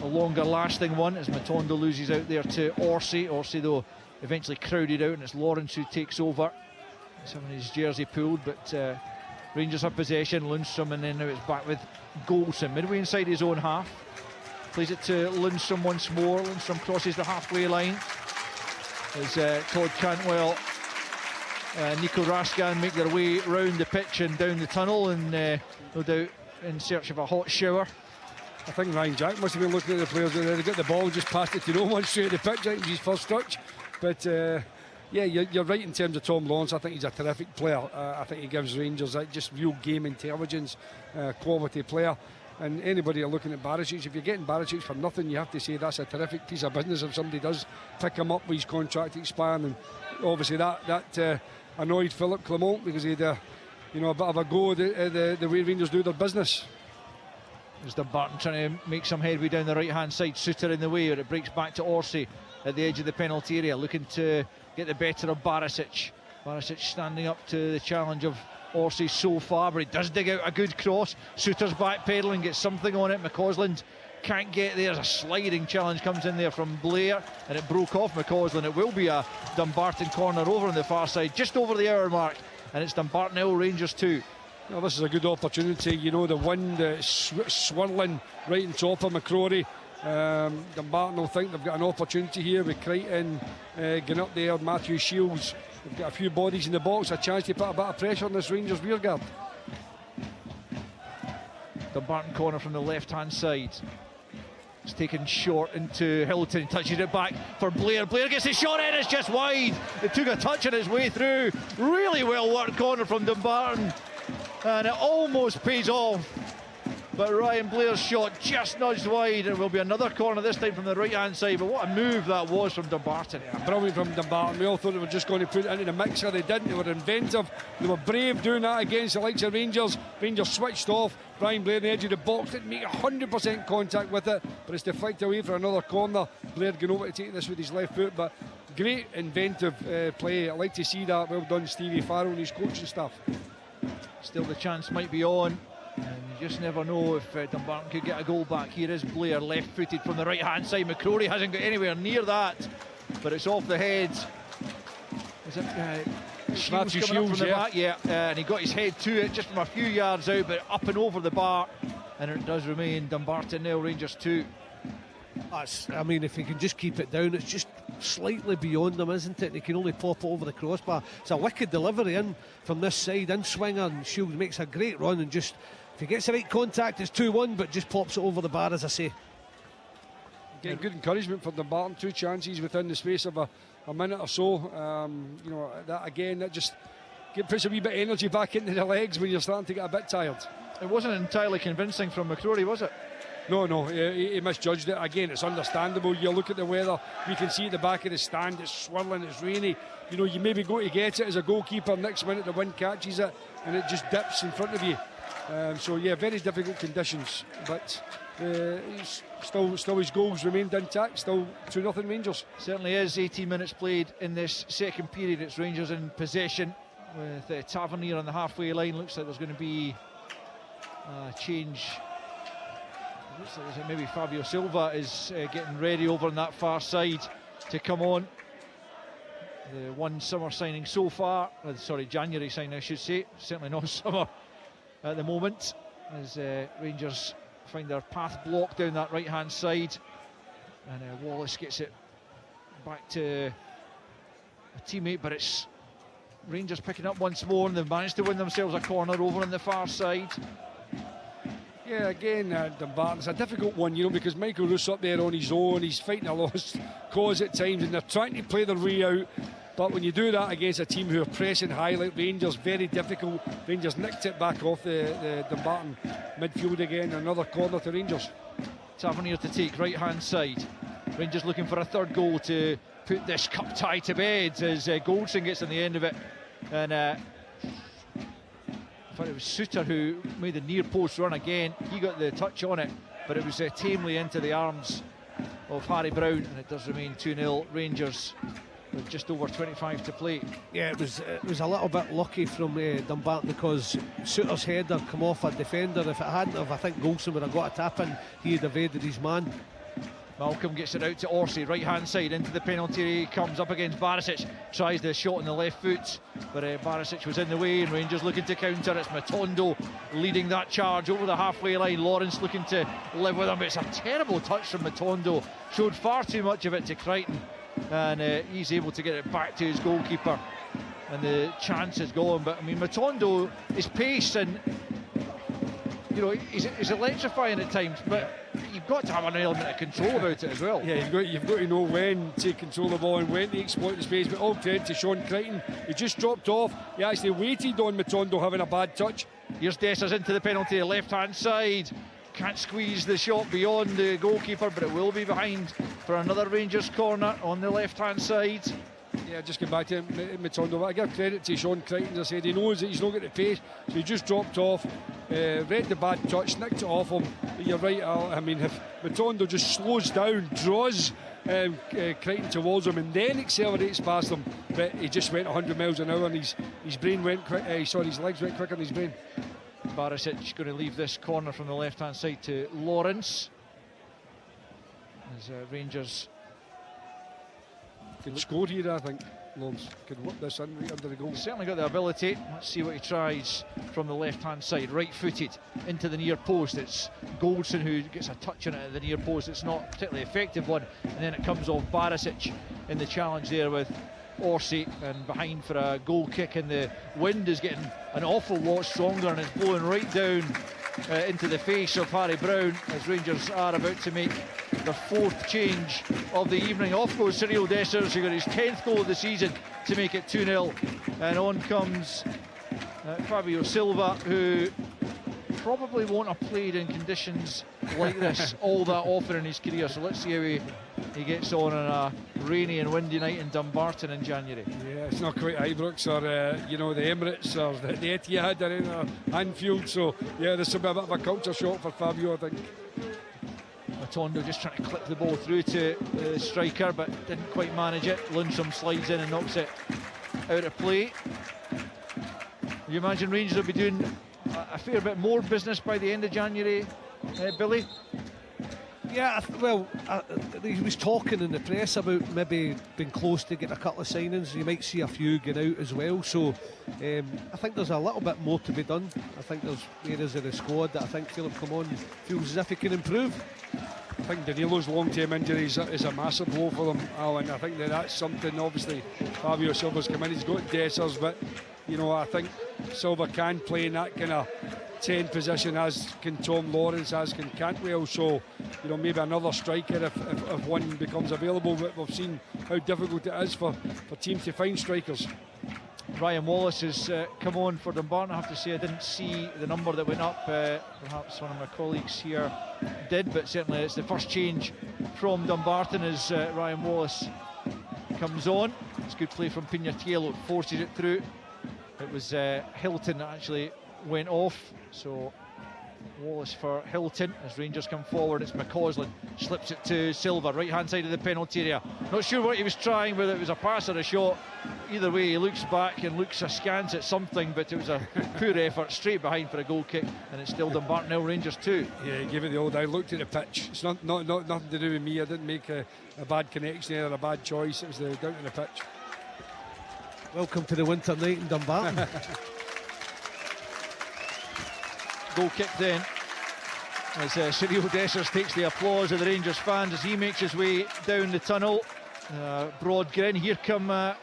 longer lasting one as Matondo loses out there to Orsi. Orsi though eventually crowded out, and it's Lawrence who takes over. He's having his jersey pulled, but Rangers have possession. Lundstrom, and then now it's back with Goldson midway inside his own half. Plays it to Lundstrom once more. Lundstrom crosses the halfway line as Todd Cantwell, Nico Raskan make their way round the pitch and down the tunnel, and no doubt in search of a hot shower. I think Ryan Jack must have been looking at the players there. They got the ball, just passed it to no one straight at the pitch. I think it was his first touch. But yeah, you're right in terms of Tom Lawrence. I think he's a terrific player. I think he gives Rangers just real game intelligence, quality player. And anybody looking at Barisic, if you're getting Barisic for nothing, you have to say that's a terrific piece of business if somebody does pick him up with his contract expiring. And obviously that annoyed Philip Clement because he had a bit of a go at the way Rangers do their business. There's Dumbarton trying to make some headway down the right hand side. Suter in the way, but it breaks back to Orsi at the edge of the penalty area, looking to get the better of Barisic. Barisic standing up to the challenge of Orsi so far, but he does dig out a good cross. Suter's backpedaling, gets something on it. McCausland can't get there. A sliding challenge comes in there from Blair, and it broke off McCausland. It will be a Dumbarton corner over on the far side, just over the hour mark, and it's Dumbarton 0, Rangers 2. Well, this is a good opportunity. The wind swirling right on top of McCrory. Dumbarton will think they've got an opportunity here with Crichton getting up there. Matthew Shields, they've got a few bodies in the box, a chance to put a bit of pressure on this Rangers rearguard. Dumbarton corner from the left hand side. It's taken short into Hilton, touches it back for Blair. Blair gets his shot in, it's just wide. It took a touch on its way through. Really well worked corner from Dumbarton, and it almost pays off. But Ryan Blair's shot just nudged wide. It will be another corner, this time from the right hand side. But what a move that was from Dumbarton. Yeah, brilliant from Dumbarton. We all thought they were just going to put it into the mixer. They didn't. They were inventive. They were brave doing that against the likes of Rangers. Rangers switched off. Ryan Blair on the edge of the box didn't make 100% contact with it, but it's deflected away for another corner. Blair going over to take this with his left foot, but great inventive play. I like to see that. Well done, Stevie Farrell and his coaching staff. Still the chance might be on, and you just never know if Dumbarton could get a goal back. Here is Blair, left footed from the right hand side. McCrory hasn't got anywhere near that, but it's off the head. Is it Matthew Shields from the back? Yeah, and he got his head to it just from a few yards out, but up and over the bar, and it does remain Dumbarton 0, Rangers 2. I mean, if he can just keep it down, it's just slightly beyond them, isn't it? He can only pop it over the crossbar. It's a wicked delivery in from this side, in swinger, and Shields makes a great run, and just, if he gets the right contact, it's 2-1, but just pops it over the bar, as I say. Getting good encouragement for Dumbarton. 2 chances within the space of a minute or so. That again, that just puts a wee bit of energy back into the legs when you're starting to get a bit tired. It wasn't entirely convincing from McCrory, was it? No, he misjudged it. Again, it's understandable. You look at the weather, we can see at the back of the stand, it's swirling, it's rainy. You maybe go to get it as a goalkeeper, next minute the wind catches it and it just dips in front of you. So yeah, very difficult conditions, but still his goals remained intact, still 2-0 Rangers. Certainly is. 18 minutes played in this second period. It's Rangers in possession with Tavernier on the halfway line. Looks like there's going to be a change. Looks like maybe Fabio Silva is getting ready over on that far side to come on. The one summer signing so far, January signing I should say, certainly not summer at the moment, as Rangers find their path blocked down that right hand side, and Wallace gets it back to a teammate, but it's Rangers picking up once more, and they've managed to win themselves a corner over on the far side. Yeah, again, Dumbarton's a difficult one, because Michael Roos up there on his own, he's fighting a lost cause at times, and they're trying to play their way out. But when you do that against a team who are pressing high like Rangers, very difficult. Rangers nicked it back off the Dumbarton midfield again, another corner to Rangers. Tavernier to take, right hand side. Rangers looking for a third goal to put this cup tie to bed, as Goldson gets on the end of it, and I thought it was Suter who made the near post run again. He got the touch on it, but it was tamely into the arms of Harry Brown, and it does remain 2-0 Rangers with just over 25 to play. Yeah, it was a little bit lucky from Dumbarton, because Souttar's header come off a defender. If it hadn't have, I think Golson would have got a tap in. He had evaded his man. Malcolm gets it out to Orsi, right hand side into the penalty area. Comes up against Barisic, tries the shot on the left foot, but Barisic was in the way, and Rangers looking to counter. It's Matondo leading that charge over the halfway line. Lawrence looking to live with him. It's a terrible touch from Matondo, showed far too much of it to Crichton, and he's able to get it back to his goalkeeper, and the chance is gone. But I mean, Matondo, his pace, and you know, he's electrifying at times, but you've got to have an element of control about it as well. Yeah, you've got to know when to take control of the ball and when to exploit the space. But all credit to Sean Crichton, he just dropped off. He actually waited on Matondo having a bad touch. Here's Dessers into the penalty, left hand side. Can't squeeze the shot beyond the goalkeeper, but it will be behind for another Rangers corner on the left hand side. Yeah, just get back to Matondo. But I give credit to Sean Crichton. As I said, he knows that he's not got the pace, so he just dropped off, read the bad touch, nicked it off him. But you're right, Al. I mean, if Matondo just slows down, draws Crichton towards him, and then accelerates past him, but he just went 100 miles an hour, and his brain went quick. His legs went quicker than his brain. Barisic going to leave this corner from the left hand side to Lawrence, as Rangers could score here. I think Lawrence could whip this in right under the goal. He's certainly got the ability. Let's see what he tries from the left hand side, right footed into the near post. It's Goldson who gets a touch on it at the near post. It's not a particularly effective one, and then it comes off Barisic in the challenge there with Orsi, and behind for a goal kick, and the wind is getting an awful lot stronger, and it's blowing right down into the face of Harry Brown, as Rangers are about to make their fourth change of the evening. Off goes Cyril Dessers, who got his 10th goal of the season to make it 2-0, and on comes Fabio Silva, who probably won't have played in conditions like this all that often in his career. So let's see how he gets on a rainy and windy night in Dumbarton in January. Yeah, it's not quite Ibrox or you know, the Emirates or the Etihad or Anfield. So yeah, this will be a bit of a culture shock for Fabio, I think. Matondo just trying to clip the ball through to the striker, but didn't quite manage it. Lundstrom slides in and knocks it out of play. You imagine Rangers will be doing a fair bit more business by the end of January, Billy? Yeah, well, he was talking in the press about maybe being close to getting a couple of signings. You might see a few get out as well. So I think there's a little bit more to be done. I think there's areas of the squad that I think Philip Common feels as if he can improve. I think Danilo's long-term injury is a massive blow for them, Alan. I think that's something, obviously, Fabio Silva's come in, he's got Dessers, but, you know, I think Silva can play in that kind of 10 position, as can Tom Lawrence, as can Cantwell. So, you know, maybe another striker if one becomes available. But we've seen how difficult it is for teams to find strikers. Ryan Wallace has come on for Dumbarton. I have to say I didn't see the number that went up. Perhaps one of my colleagues here did, but certainly it's the first change from Dumbarton as Ryan Wallace comes on. It's good play from Pignatiello, forces it through. It was Hilton that actually went off, so Wallace for Hilton. As Rangers come forward, it's McCausland, slips it to Silva, right hand side of the penalty area. Not sure what he was trying, whether it was a pass or a shot. Either way, he looks back and looks askance at something, but it was a poor effort, straight behind for a goal kick, and it's still Dumbarton 0, Rangers 2. Yeah, he gave it the old, I looked at the pitch. It's not nothing to do with me. I didn't make a bad connection there or a bad choice. It was down to the pitch. Welcome to the winter night in Dumbarton. Goal kick then, as Cyril Dessers takes the applause of the Rangers fans as he makes his way down the tunnel. Broad grin. Here come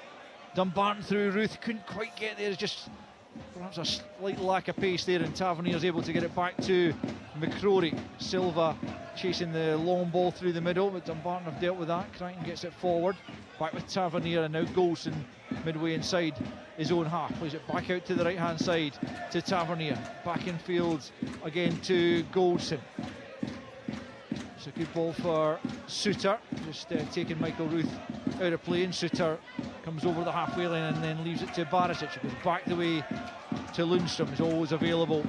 Dumbarton through. Ruth couldn't quite get there. It's just perhaps a slight lack of pace there, and Tavernier's able to get it back to McCrory. Silva chasing the long ball through the middle, but Dumbarton have dealt with that. Crichton gets it forward, back with Tavernier, and now Golson midway inside his own half, plays it back out to the right hand side to Tavernier, back in field again to Goldson. It's a good ball for Souttar, just taking Michael Ruth out of play, and Souttar comes over the halfway line and then leaves it to Barisic, who goes back the way to Lundstrom, who's always available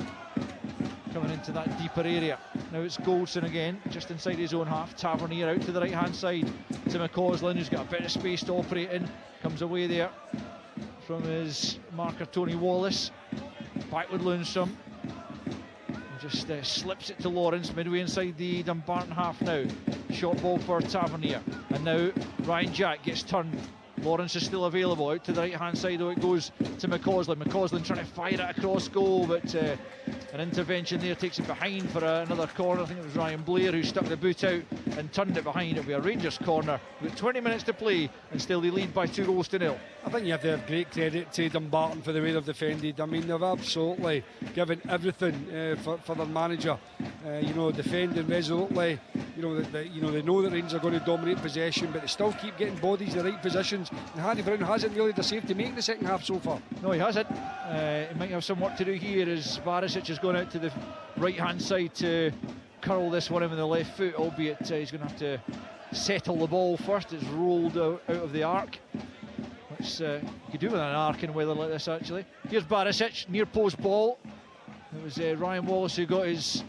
coming into that deeper area. Now it's Goldson again, just inside his own half. Tavernier out to the right-hand side to McCausland, who's got a bit of space to operate in. Comes away there from his marker, Tony Wallace. Back with Lundstrom. Just slips it to Lawrence, midway inside the Dumbarton half now. Short ball for Tavernier. And now Ryan Jack gets turned. Lawrence is still available. Out to the right-hand side, though, it goes to McCausland. McCausland trying to fire it across goal, but an intervention there takes it behind for another corner. I think it was Ryan Blair who stuck the boot out and turned it behind. It'll be a Rangers corner. With 20 minutes to play, and still they lead by 2-0. I think you have to have great credit to Dumbarton for the way they've defended. I mean, they've absolutely given everything for their manager. Defending resolutely. They know that Rangers are going to dominate possession, but they still keep getting bodies in the right positions. And Harry Brown hasn't really the save to make in the second half so far. No, he hasn't. He might have some work to do here as Barisic has gone out to the right-hand side to curl this one in with the left foot, albeit he's going to have to settle the ball first. It's rolled out of the arc. Which you could do with an arc in weather like this, actually. Here's Barisic, near post ball. It was Ryan Wallace who got his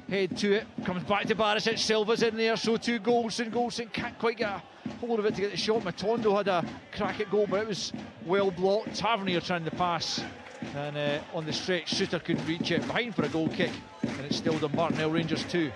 head to it. Comes back to Barisic. Silva's in there, so too Goldson. Goldson can't quite get a hold of it to get the shot. Matondo had a crack at goal, but it was well blocked. Tavernier trying to pass, and on the stretch, Suter couldn't reach it. Behind for a goal kick, and it's still Dumbarton Rangers 2.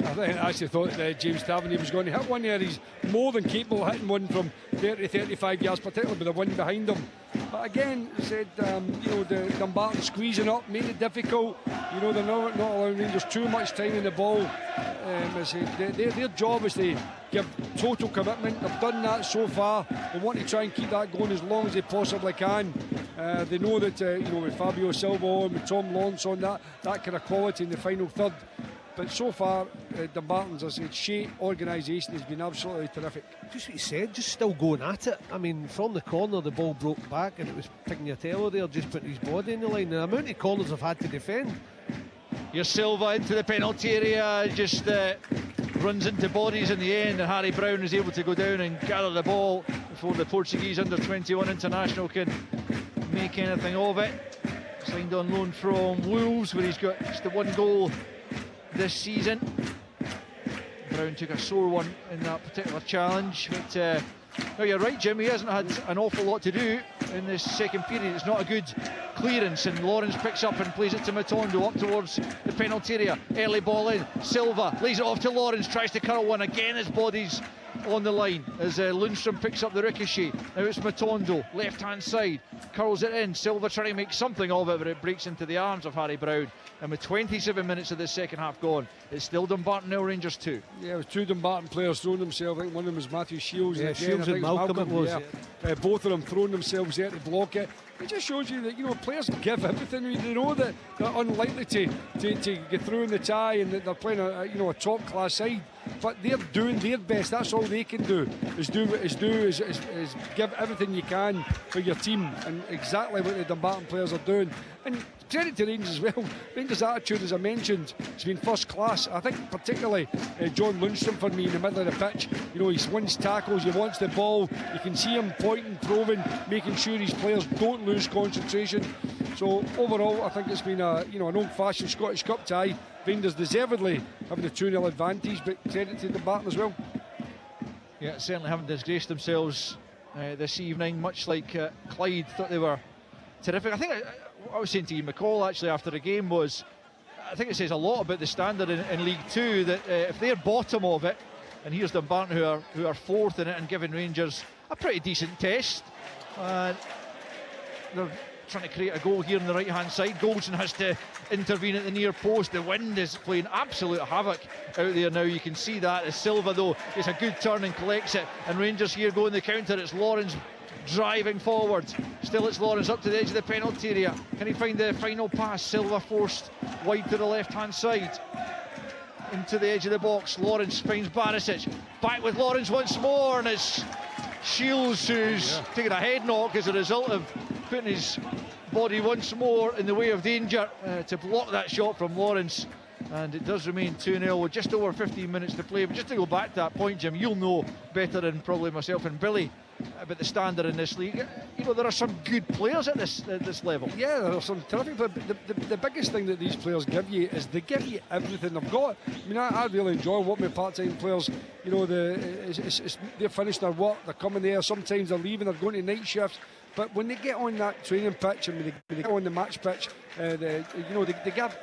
I actually thought James Tavernier was going to hit one there. He's more than capable of hitting one from 30-35 yards, particularly with the wind behind him. But again, I said, the Dumbarton squeezing up, made it difficult. They're not allowing Rangers too much time in the ball. I said, their job is to give total commitment. They've done that so far. They want to try and keep that going as long as they possibly can. They know that with Fabio Silva and with Tom Lawrence on that kind of quality in the final third. But so far, Dumbarton's, as I said, shape organisation has been absolutely terrific. Just what you said, just still going at it. I mean, from the corner, the ball broke back, and it was Pignatello there just putting his body in the line. The amount of corners they've had to defend. Here's Silva into the penalty area, just runs into bodies in the end, and Harry Brown is able to go down and gather the ball before the Portuguese under-21 international can make anything of it. Signed on loan from Wolves, where he's got just the one goal this season. Brown took a sore one in that particular challenge, but no, you're right, Jim, he hasn't had an awful lot to do in this second period. It's not a good clearance, and Lawrence picks up and plays it to Matondo up towards the penalty area. Early ball in, Silva lays it off to Lawrence, tries to curl one again, his body's on the line as Lundstrom picks up the ricochet. Now it's Matondo, left hand side, curls it in. Silva trying to make something of it, but it breaks into the arms of Harry Brown. And with 27 minutes of the second half gone, it's still Dumbarton Rangers 2. Yeah, it was two Dumbarton players throwing themselves. I think one of them was Matthew Shields. Yeah, Shields and Malcolm it was. Yeah. Both of them throwing themselves there to block it. It just shows you that players give everything. They know that they're unlikely to get through in the tie, and that they're playing a top class side. But they're doing their best. That's all they can do. Is give everything you can for your team, and exactly what the Dumbarton players are doing. And credit to Rangers as well. Rangers' attitude, as I mentioned, has been first class. I think particularly John Lundstrom for me in the middle of the pitch. He wins tackles, he wants the ball. You can see him pointing, probing, making sure his players don't lose concentration. So overall, I think it's been an old-fashioned Scottish Cup tie. Rangers deservedly having the 2-0 advantage, but credit to Dumbarton as well. Yeah, certainly haven't disgraced themselves this evening, much like Clyde thought they were terrific. I think I was saying to Ian McCall actually after the game was, I think it says a lot about the standard in League Two, that if they're bottom of it, and here's Dumbarton who are fourth in it and giving Rangers a pretty decent test. They're trying to create a goal here on the right hand side. Goldson has to intervene at the near post. The wind is playing absolute havoc out there now. You can see that as Silva though gets a good turn and collects it, and Rangers here go in the counter. It's Lawrence driving forward. Still it's Lawrence up to the edge of the penalty area. Can he find the final pass? Silva forced wide to the left hand side into the edge of the box. Lawrence finds Barisic. Back with Lawrence once more, and it's Shields who's taken a head knock as a result of putting his body once more in the way of danger to block that shot from Lawrence. And it does remain 2-0 with just over 15 minutes to play. But just to go back to that point, Jim, you'll know better than probably myself and Billy about the standard in this league. You know, there are some good players at this level. Yeah, there are some terrific players. But the biggest thing that these players give you is they give you everything they've got. I mean, I really enjoy working with part-time players. You know, they're finished their work, they're coming there. Sometimes they're leaving, they're going to night shifts. But when they get on that training pitch and when they get on the match pitch, they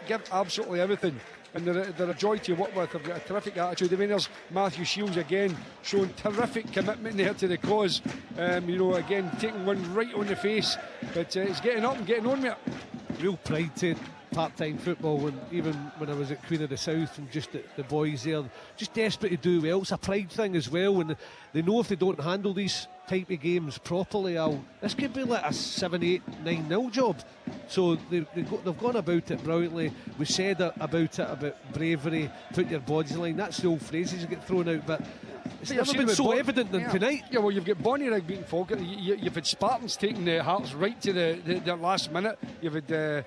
give absolutely everything. And they're a joy to work with. They've got a terrific attitude. I mean, there's Matthew Shields again showing terrific commitment there to the cause. You know, again, taking one right on the face. But he's getting up and getting on with it. Real pride to part-time football, and even when I was at Queen of the South and just the boys there, just desperate to do well. It's a pride thing as well, and they know if they don't handle these type of games properly, this could be like a 7-8, 9-0 job. So they've gone about it brilliantly. We said about bravery, put your bodies in line. That's the old phrases that get thrown out, but it's never been so evident than tonight. Yeah, well, you've got Bonnyrigg beating Falkirk. You've had Spartans taking the Hearts right to the last minute. You've had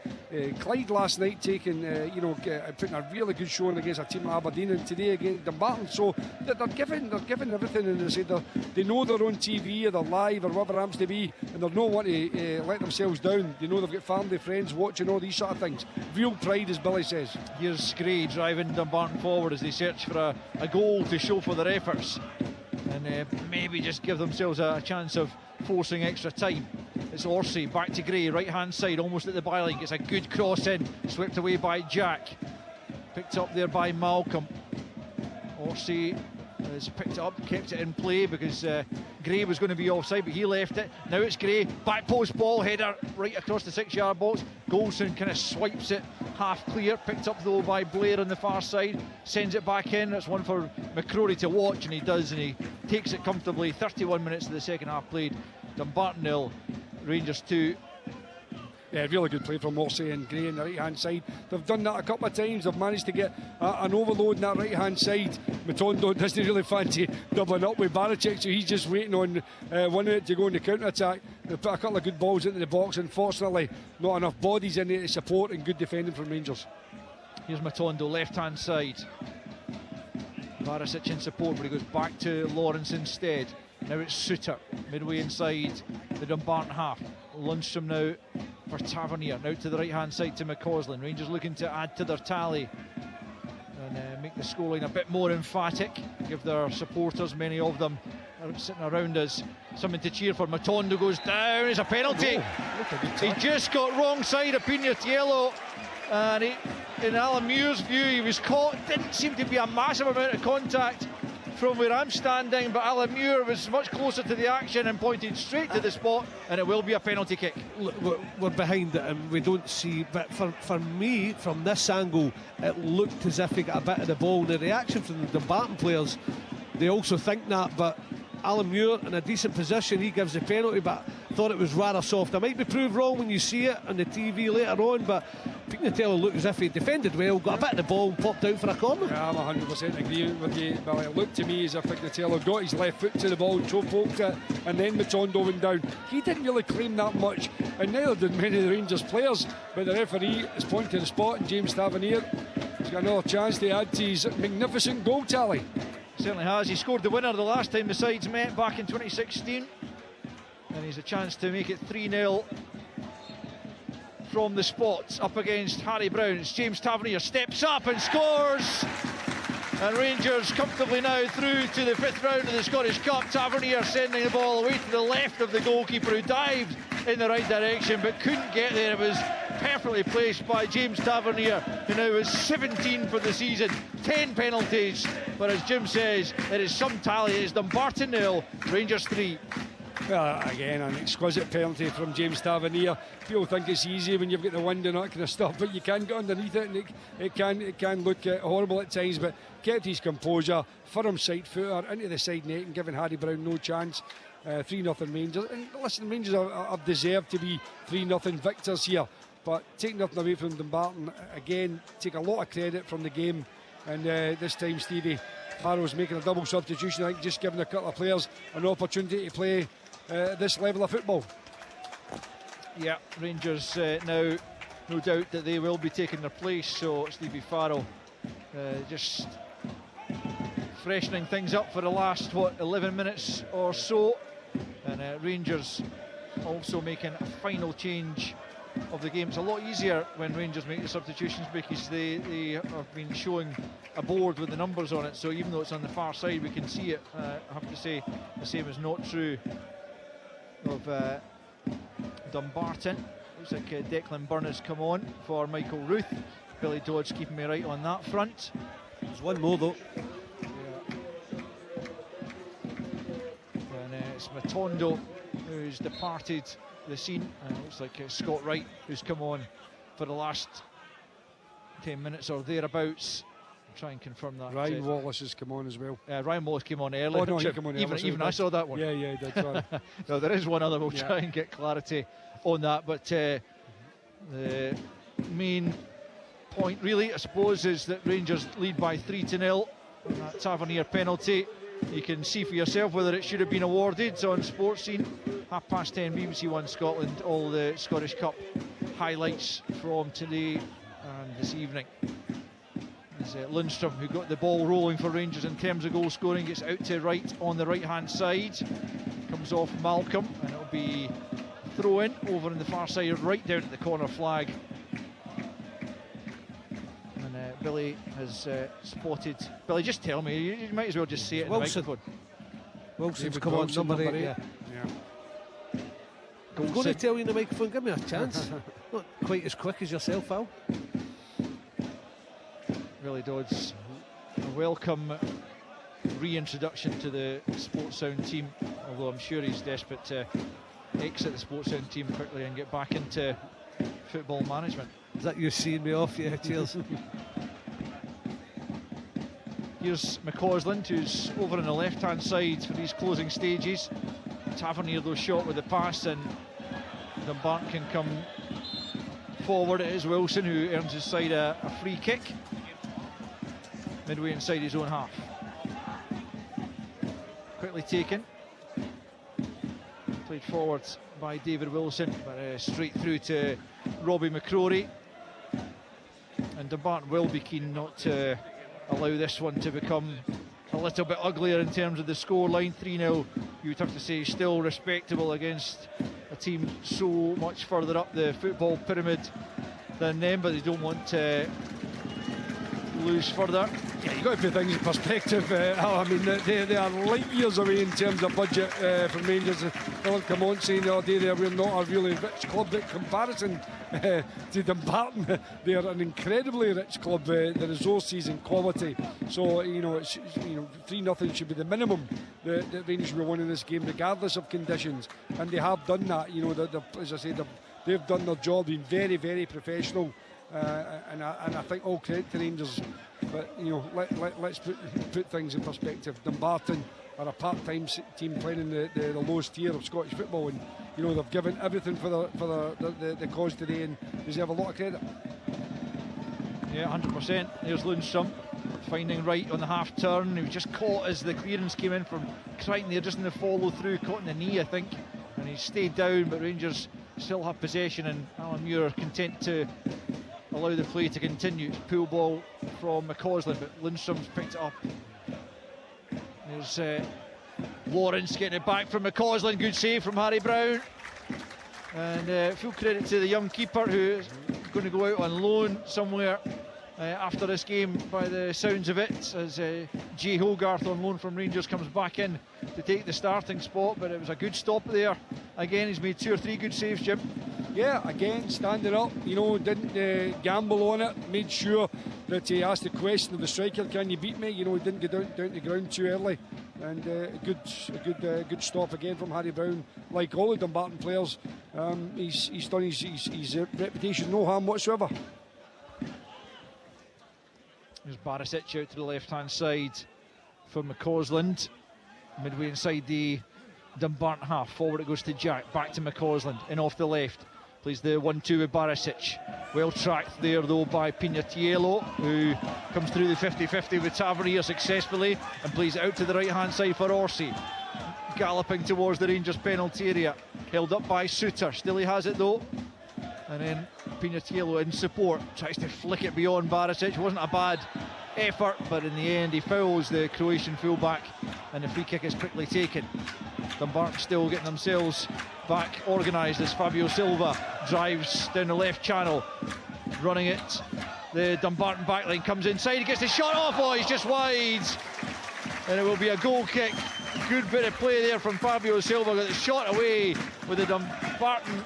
Clyde last night taking, putting a really good showing against a team like Aberdeen, and today against Dumbarton. So they're giving everything, and they know they're on TV or they're live or whatever it happens to be, and they don't want to let themselves down. They know they've got family, friends watching, all these sort of things. Real pride, as Billy says. Here's Gray driving Dumbarton forward as they search for a goal to show for their efforts, and maybe just give themselves a chance of forcing extra time. It's Orsi back to Gray, right hand side, almost at the byline. Gets a good cross in, swept away by Jack, picked up there by Malcolm. Orsi has picked it up, kept it in play because Gray was going to be offside, but he left it. Now it's Gray, back post ball, header right across the 6-yard box. Goldson kind of swipes it half clear, picked up though by Blair on the far side, sends it back in. That's one for McCrory to watch, and he does, and he takes it comfortably. 31 minutes of the second half played. Dumbarton 0, Rangers 2. Yeah, really good play from Morsey and Gray on the right hand side. They've done that a couple of times. They've managed to get an overload on that right hand side. Matondo doesn't really fancy doubling up with Barachek, so he's just waiting on 1 minute to go in the counter attack. They've put a couple of good balls into the box. Unfortunately, not enough bodies in there to support, and good defending from Rangers. Here's Matondo, left hand side. Barisic in support, but he goes back to Lawrence instead. Now it's Suter, midway inside the Dumbarton half. Lundstrom now for Tavernier, now to the right hand side to McCausland. Rangers looking to add to their tally and make the scoreline a bit more emphatic, give their supporters, many of them are sitting around us, something to cheer for. Matondo goes down, it's a penalty. He just got wrong side of Pina Yellow, and in Alan Muir's view he was caught. Didn't seem to be a massive amount of contact from where I'm standing, but Alan Muir was much closer to the action and pointed straight to the spot, and it will be a penalty kick. Look, we're behind it and we don't see, but for me, from this angle, it looked as if he got a bit of the ball. The reaction from the Dumbarton players, they also think that, but Alan Muir in a decent position, he gives the penalty, but thought it was rather soft. I might be proved wrong when you see it on the TV later on, but Pignatello looked as if he defended well, got a bit of the ball and popped out for a corner. Yeah, I'm 100% agreeing with you, Billy. It looked to me as if Pignatello got his left foot to the ball, poked it, and then Matondo went down. He didn't really claim that much, and neither did many of the Rangers players, but the referee is pointing to the spot, and James Tavernier has got another chance to add to his magnificent goal tally. Certainly has. He scored the winner the last time the sides met back in 2016, and he's a chance to make it 3-0 from the spot up against Harry Brown. It's James Tavernier steps up and scores, and Rangers comfortably now through to the 5th round of the Scottish Cup. Tavernier sending the ball away to the left of the goalkeeper, who dived in the right direction but couldn't get there. It was perfectly placed by James Tavernier, who now is 17 for the season, 10 penalties, but as Jim says, it is some tally. It is Dumbarton 0, Rangers 3. Well, again, an exquisite penalty from James Tavernier. People think it's easy when you've got the wind and that kind of stuff, but you can get underneath it, and it can look horrible at times, but kept his composure, firm side footer into the side net and giving Harry Brown no chance. 3-0 Rangers, and listen, Rangers have deserved to be 3-0 victors here, but take nothing away from Dumbarton. Again, take a lot of credit from the game, and this time Stevie Farrell's making a double substitution, I think, just giving a couple of players an opportunity to play this level of football. Yeah, Rangers now, no doubt that they will be taking their place, so Stevie Farrell just freshening things up for the last 11 minutes or so. And Rangers also making a final change of the game. It's a lot easier when Rangers make the substitutions because they have been showing a board with the numbers on it, so even though it's on the far side we can see it. I have to say the same is not true of Dumbarton. Looks like Declan Byrne has come on for Michael Ruth. Billy Dodge keeping me right on that front. There's one more though. And it's Matondo who's departed the scene. Looks like Scott Wright who's come on for the last 10 minutes or thereabouts. I'll try and confirm that. Ryan Wallace has come on as well. Ryan Wallace came on early. Oh, no, he came on early. Even I saw that one. Yeah, he did. Sorry. No, there is one other. We'll try and get clarity on that. But the main point, really, I suppose, is that Rangers lead by 3-0. That Tavernier penalty, you can see for yourself whether it should have been awarded on Sports Scene. 10:30 BBC One Scotland, all the Scottish Cup highlights from today and this evening. It's Lundstrom who got the ball rolling for Rangers in terms of goal scoring, gets out to right on the right hand side, comes off Malcolm, and it'll be throw in over on the far side, right down at the corner flag. And Billy has spotted. Billy, just tell me, you might as well just say it in the microphone. Wilson's come on, number 8. Yeah. I'm going to tell you in the microphone, give me a chance. Not quite as quick as yourself, Al. Billy Dodds, a welcome reintroduction to the Sports Sound team, although I'm sure he's desperate to exit the Sports Sound team quickly and get back into football management. Is that you seeing me off? Yeah, cheers. Here's McCausland, who's over on the left-hand side for these closing stages. Tavernier, though, shot with the pass, and Dumbarton can come forward. It is Wilson who earns his side a free kick. Midway inside his own half. Quickly taken. Played forward by David Wilson, but straight through to Robbie McCrory. And Dumbarton will be keen not to allow this one to become a little bit uglier in terms of the scoreline. 3-0, you would have to say, still respectable against a team so much further up the football pyramid than them, but they don't want to lose further. Yeah, you've got to put things in perspective. I mean, they are light years away in terms of budget from Rangers. Philip come on saying the other day we're not a really rich club in comparison to Dumbarton. They are an incredibly rich club, the resources and quality. So, it's 3-0 should be the minimum that Rangers will win in this game, regardless of conditions. And they have done that. As I said, they've done their job, been very, very professional. And I think all credit to Rangers, but let's put things in perspective. Dumbarton are a part-time team playing in the lowest tier of Scottish football, and they've given everything for the cause today and deserve a lot of credit. Yeah, 100%. There's Lundstrom finding right on the half turn. He was just caught as the clearance came in from Crichton there, just in the follow through, caught in the knee, I think, and he stayed down. But Rangers still have possession, and Alan Muir are content to allow the play to continue. Pull ball from McCausland, but Lundstrom's picked it up. There's Lawrence getting it back from McCausland. Good save from Harry Brown. And full credit to the young keeper who is going to go out on loan somewhere after this game, by the sounds of it, as Jay Hogarth on loan from Rangers comes back in to take the starting spot. But it was a good stop there. Again, he's made 2 or 3 good saves, Jim. Yeah, again, standing up, didn't gamble on it, made sure that he asked the question of the striker, can you beat me? He didn't get down to ground too early. And a good stop again from Harry Brown. Like all the Dumbarton players, he's done his reputation no harm whatsoever. There's Barisic out to the left-hand side for McCausland. Midway inside the Dumbarton half. Forward it goes to Jack, back to McCausland, in off the left. Plays the 1-2 with Barisic. Well tracked there though by Pinatiello, who comes through the 50-50 with Tavernier successfully and plays it out to the right hand side for Orsi. Galloping towards the Rangers penalty area. Held up by Suter. Still he has it though. And then Pinatiello in support. Tries to flick it beyond Barisic. Wasn't a bad effort, but in the end he fouls the Croatian fullback and the free kick is quickly taken. Dumbarton still getting themselves back organised as Fabio Silva drives down the left channel, running it. The Dumbarton backline comes inside, he gets the shot off, oh, he's just wide, and it will be a goal kick. Good bit of play there from Fabio Silva, got the shot away with the Dumbarton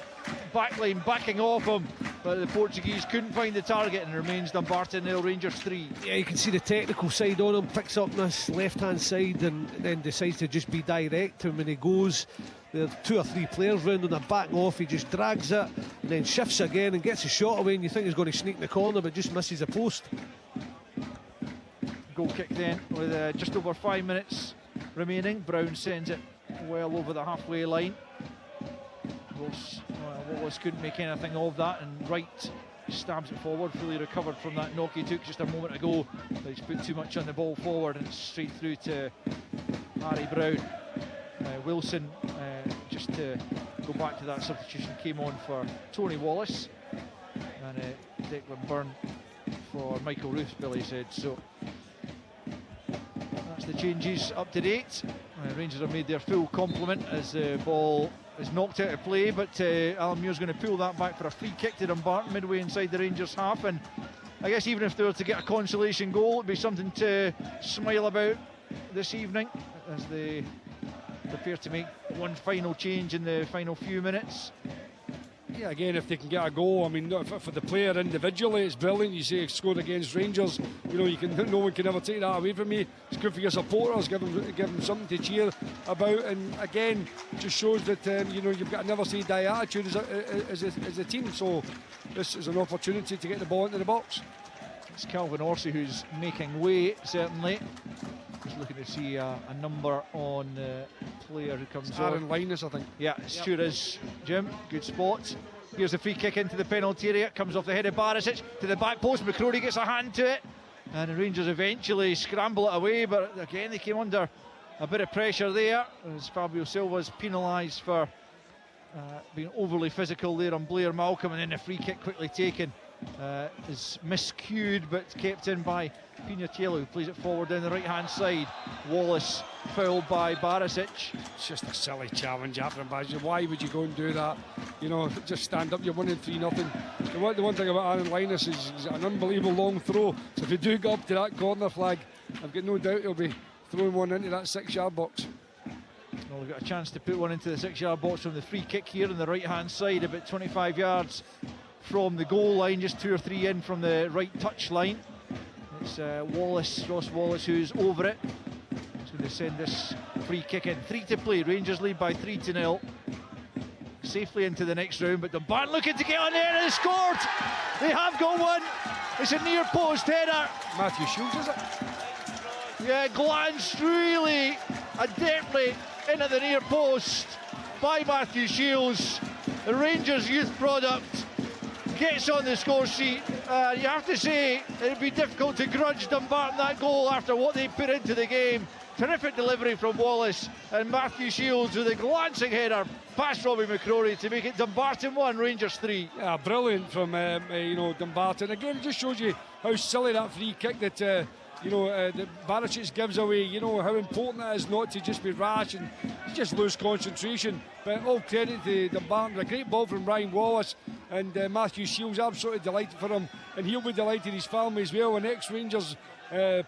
backline backing off him, but the Portuguese couldn't find the target, and it remains Dumbarton 0, Rangers 3. Yeah, you can see the technical side on him, picks up this left-hand side and then decides to just be direct to him when he goes. There are 2 or 3 players round on the back off, he just drags it and then shifts again and gets a shot away, and you think he's going to sneak in the corner but just misses the post. Goal kick then with just over 5 minutes remaining. Brown sends it well over the halfway line. Wallace couldn't make anything of that, and Wright stabs it forward, fully recovered from that knock he took just a moment ago. But he's put too much on the ball forward, and it's straight through to Harry Brown. Wilson, just to go back to that substitution, came on for Tony Wallace, and Declan Byrne for Michael Ruth, Billy said. So that's the changes up to date. Rangers have made their full complement as the ball is knocked out of play, but Alan Muir's going to pull that back for a free kick to Dumbarton midway inside the Rangers half. And I guess even if they were to get a consolation goal, it'd be something to smile about this evening as they prepare to make one final change in the final few minutes. Yeah, again, if they can get a goal, I mean, for the player individually, it's brilliant. You say he scored against Rangers, you know, no one can ever take that away from me. It's good for your supporters, give them something to cheer about, and again, just shows that you know, you've got a never say die attitude as a team. So this is an opportunity to get the ball into the box. It's Calvin Orsi who's making way, certainly. Just looking to see a number on the player who comes on. Aaron Linus, I think. Yeah, sure is, Jim. Good spot. Here's a free kick into the penalty area. Comes off the head of Barisic to the back post. McCrory gets a hand to it, and the Rangers eventually scramble it away. But again, they came under a bit of pressure there as Fabio Silva's penalised for being overly physical there on Blair Malcolm, and then the free kick quickly taken. Is miscued but kept in by Pinatiello, who plays it forward down the right hand side. Wallace fouled by Barisic. It's just a silly challenge after Barisic. Why would you go and do that? You know, just stand up, you're winning 3-0. The one thing about Aaron Linus is he's an unbelievable long throw, so if you do go up to that corner flag, I've got no doubt he'll be throwing one into that 6-yard box. Well, we've got a chance to put one into the 6-yard box from the free kick here on the right hand side, about 25 yards from the goal line, just 2 or 3 in from the right touch line. It's Ross Wallace who's over it. He's going to send this free kick in. 3 to play, Rangers lead by 3-0. Safely into the next round, but Dumbarton looking to get on there, and they scored! They have got one! It's a near post header. Matthew Shields, is it? Yeah, glanced really adeptly into the near post by Matthew Shields. The Rangers youth product gets on the score sheet. You have to say it'd be difficult to grudge Dumbarton that goal after what they put into the game. Terrific delivery from Wallace, and Matthew Shields with a glancing header past Robbie McCrory to make it Dumbarton 1, Rangers 3. Yeah, brilliant from you know, Dumbarton. Again, it just shows you how silly that free kick that you know, that Barisic gives away. You know how important it is not to just be rash and just lose concentration. But all credit to Dumbarton. A great ball from Ryan Wallace, and Matthew Shields, absolutely delighted for him, and he'll be delighted his family as well. An ex-Rangers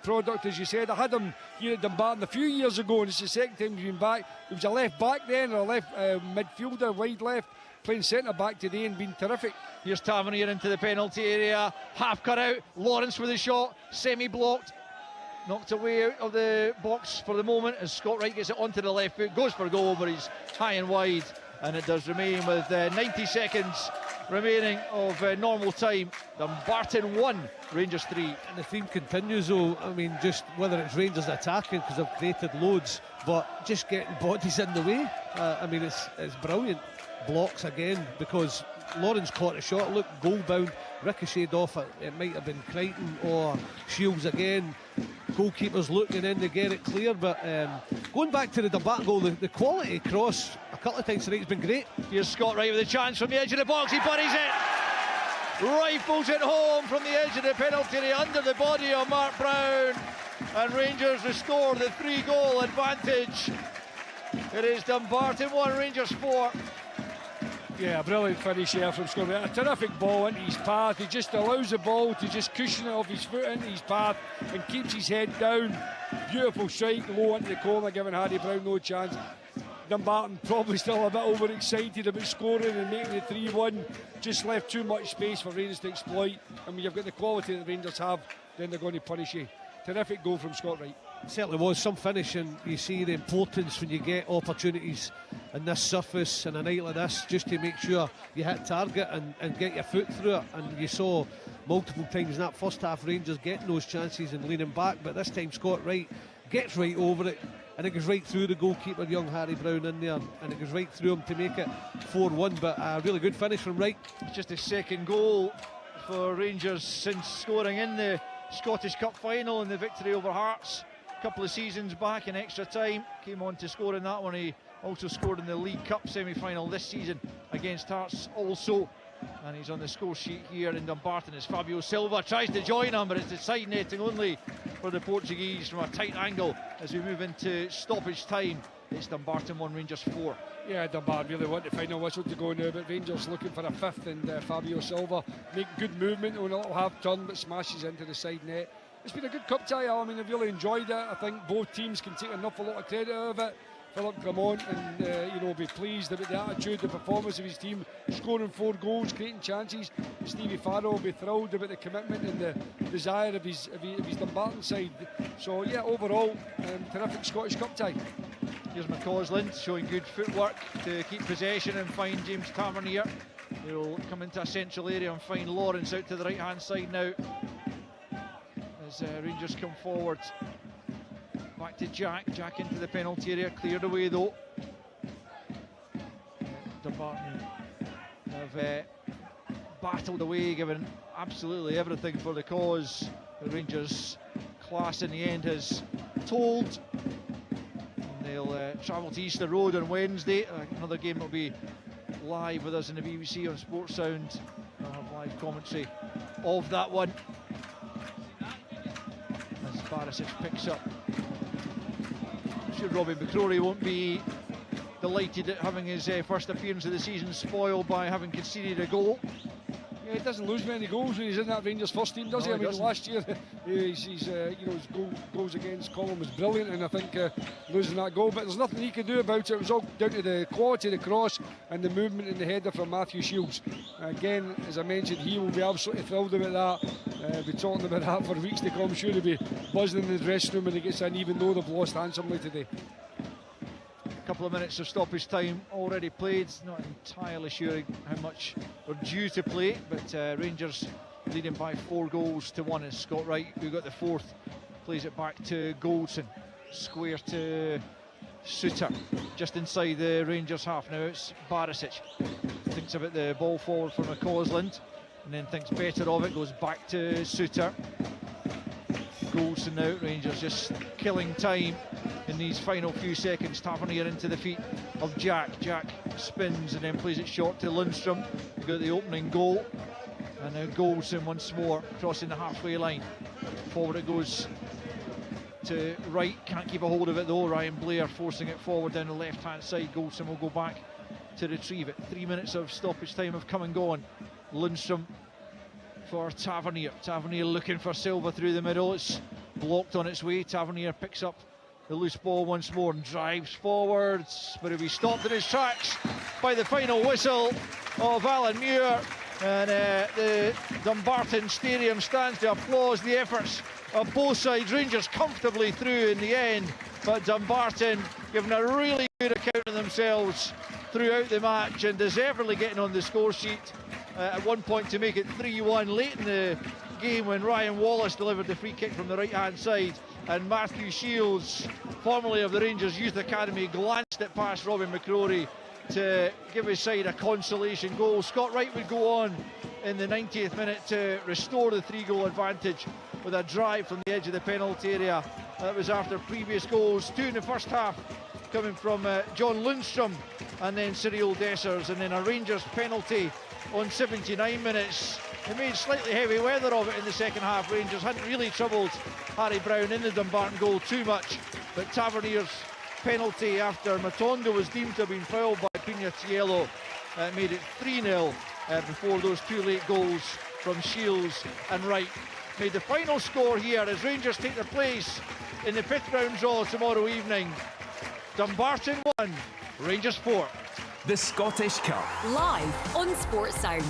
product, as you said. I had him here at Dumbarton a few years ago, and it's the second time he's been back. He was a left back then, or a left midfielder, wide left, playing centre back today and been terrific. Here's Tavernier into the penalty area, half cut out. Lawrence with a shot, semi-blocked, knocked away out of the box for the moment as Scott Wright gets it onto the left foot, goes for goal, but he's high and wide, and it does remain with 90 seconds remaining of normal time. Dumbarton 1, Rangers 3. And the theme continues though. I mean, just whether it's Rangers attacking because they've created loads, but just getting bodies in the way. I mean, it's brilliant. Blocks again, because Lawrence caught a shot, looked goal bound, ricocheted off it. It might have been Crichton or Shields again. Goalkeepers looking in to get it clear, but going back to the Dumbarton goal, the quality cross a couple of times tonight has been great. Here's Scott Wright with a chance from the edge of the box. He buries it, rifles it home from the edge of the penalty area under the body of Mark Brown, and Rangers restore the 3-goal advantage. It is Dumbarton 1, Rangers 4. Yeah, a brilliant finish here from Scott. A terrific ball into his path. He just allows the ball to just cushion it off his foot into his path and keeps his head down. Beautiful strike low into the corner, giving Harry Brown no chance. Dumbarton probably still a bit overexcited about scoring and making it 3-1. Just left too much space for Rangers to exploit. And when you've got the quality that the Rangers have, then they're going to punish you. Terrific goal from Scott Wright. Certainly was some finish, and you see the importance when you get opportunities in this surface and a night like this, just to make sure you hit target and get your foot through it. And you saw multiple times in that first half Rangers getting those chances and leaning back, but this time Scott Wright gets right over it, and it goes right through the goalkeeper, young Harry Brown, in there, and it goes right through him to make it 4-1. But a really good finish from Wright. It's just his second goal for Rangers since scoring in the Scottish Cup final and the victory over Hearts a couple of seasons back in extra time. Came on to score in that one. He also scored in the League Cup semi-final this season against Hearts also. And he's on the score sheet here in Dumbarton as Fabio Silva tries to join him, but it's the side netting only for the Portuguese from a tight angle as we move into stoppage time. It's Dumbarton 1, Rangers 4. Yeah, Dumbarton really want the final whistle to go now, but Rangers looking for a fifth, and Fabio Silva making good movement on a little half turn, but smashes into the side net. It's been a good cup tie. I mean, I've really enjoyed it. I think both teams can take an awful lot of credit out of it. Philip Clement and be pleased about the attitude, the performance of his team, scoring 4 goals, creating chances. Stevie Farrell will be thrilled about the commitment and the desire of his Dumbarton side. So yeah, overall, terrific Scottish Cup tie. Here's McCausland showing good footwork to keep possession and find James Tavernier. He'll come into a central area and find Lawrence out to the right hand side now as Rangers come forward. Back to Jack into the penalty area, cleared away though. Dumbarton have battled away, given absolutely everything for the cause. The Rangers class in the end has told. And they'll travel to Easter Road on Wednesday. Another game will be live with us in the BBC on Sports Sound. I'll have live commentary of that one as Barisic picks up. I'm sure Robbie McCrory won't be delighted at having his first appearance of the season spoiled by having conceded a goal. Yeah, he doesn't lose many goals when he's in that Rangers first team, does he? I mean, last year his goals against Colin was brilliant, and I think losing that goal, but there's nothing he could do about it. It was all down to the quality of the cross and the movement in the header from Matthew Shields. Again, as I mentioned, he will be absolutely thrilled about that. Be talking about that for weeks to come. I'm sure he'll be buzzing in the dressing room when he gets in, even though they've lost handsomely today. A couple of minutes of stoppage time already played. Not entirely sure how much we're due to play, but Rangers leading by 4 goals to 1 as Scott Wright, who got the 4th, plays it back to Goldson. Square to Suter, just inside the Rangers half. Now it's Barisic. Thinks about the ball forward for McCausland and then thinks better of it, goes back to Suter. Goldson now, Rangers just killing time in these final few seconds. Tavernier into the feet of Jack. Jack spins and then plays it short to Lundstrom. We've got the opening goal. And now Goldson once more crossing the halfway line. Forward it goes to Wright. Can't keep a hold of it though. Ryan Blair forcing it forward down the left hand side. Goldson will go back to retrieve it. 3 minutes of stoppage time have come and gone. Lundstrom for Tavernier. Tavernier looking for Silva through the middle. It's blocked on its way. Tavernier picks up the loose ball once more and drives forwards, but he'll be stopped in his tracks by the final whistle of Alan Muir. And the Dumbarton Stadium stands to applaud the efforts of both sides. Rangers comfortably through in the end, but Dumbarton giving a really good account of themselves throughout the match and deservedly getting on the score sheet at one point to make it 3-1 late in the game when Ryan Wallace delivered the free kick from the right hand side and Matthew Shields, formerly of the Rangers Youth Academy, glanced it past Robin McCrory to give his side a consolation goal. Scott Wright would go on in the 90th minute to restore the 3-goal advantage with a drive from the edge of the penalty area. That was after previous goals, 2 in the first half coming from John Lundstrom and then Cyril Dessers, and then a Rangers penalty on 79 minutes. They made slightly heavy weather of it in the second half. Rangers hadn't really troubled Harry Brown in the Dumbarton goal too much, but Tavernier's penalty after Matondo was deemed to have been fouled by Pinatiello. Made it 3-0 before those two late goals from Shields and Wright. Made the final score here as Rangers take their place in the 5th round draw tomorrow evening. Dumbarton 1, Rangers 4. The Scottish Cup. Live on Sports Sound.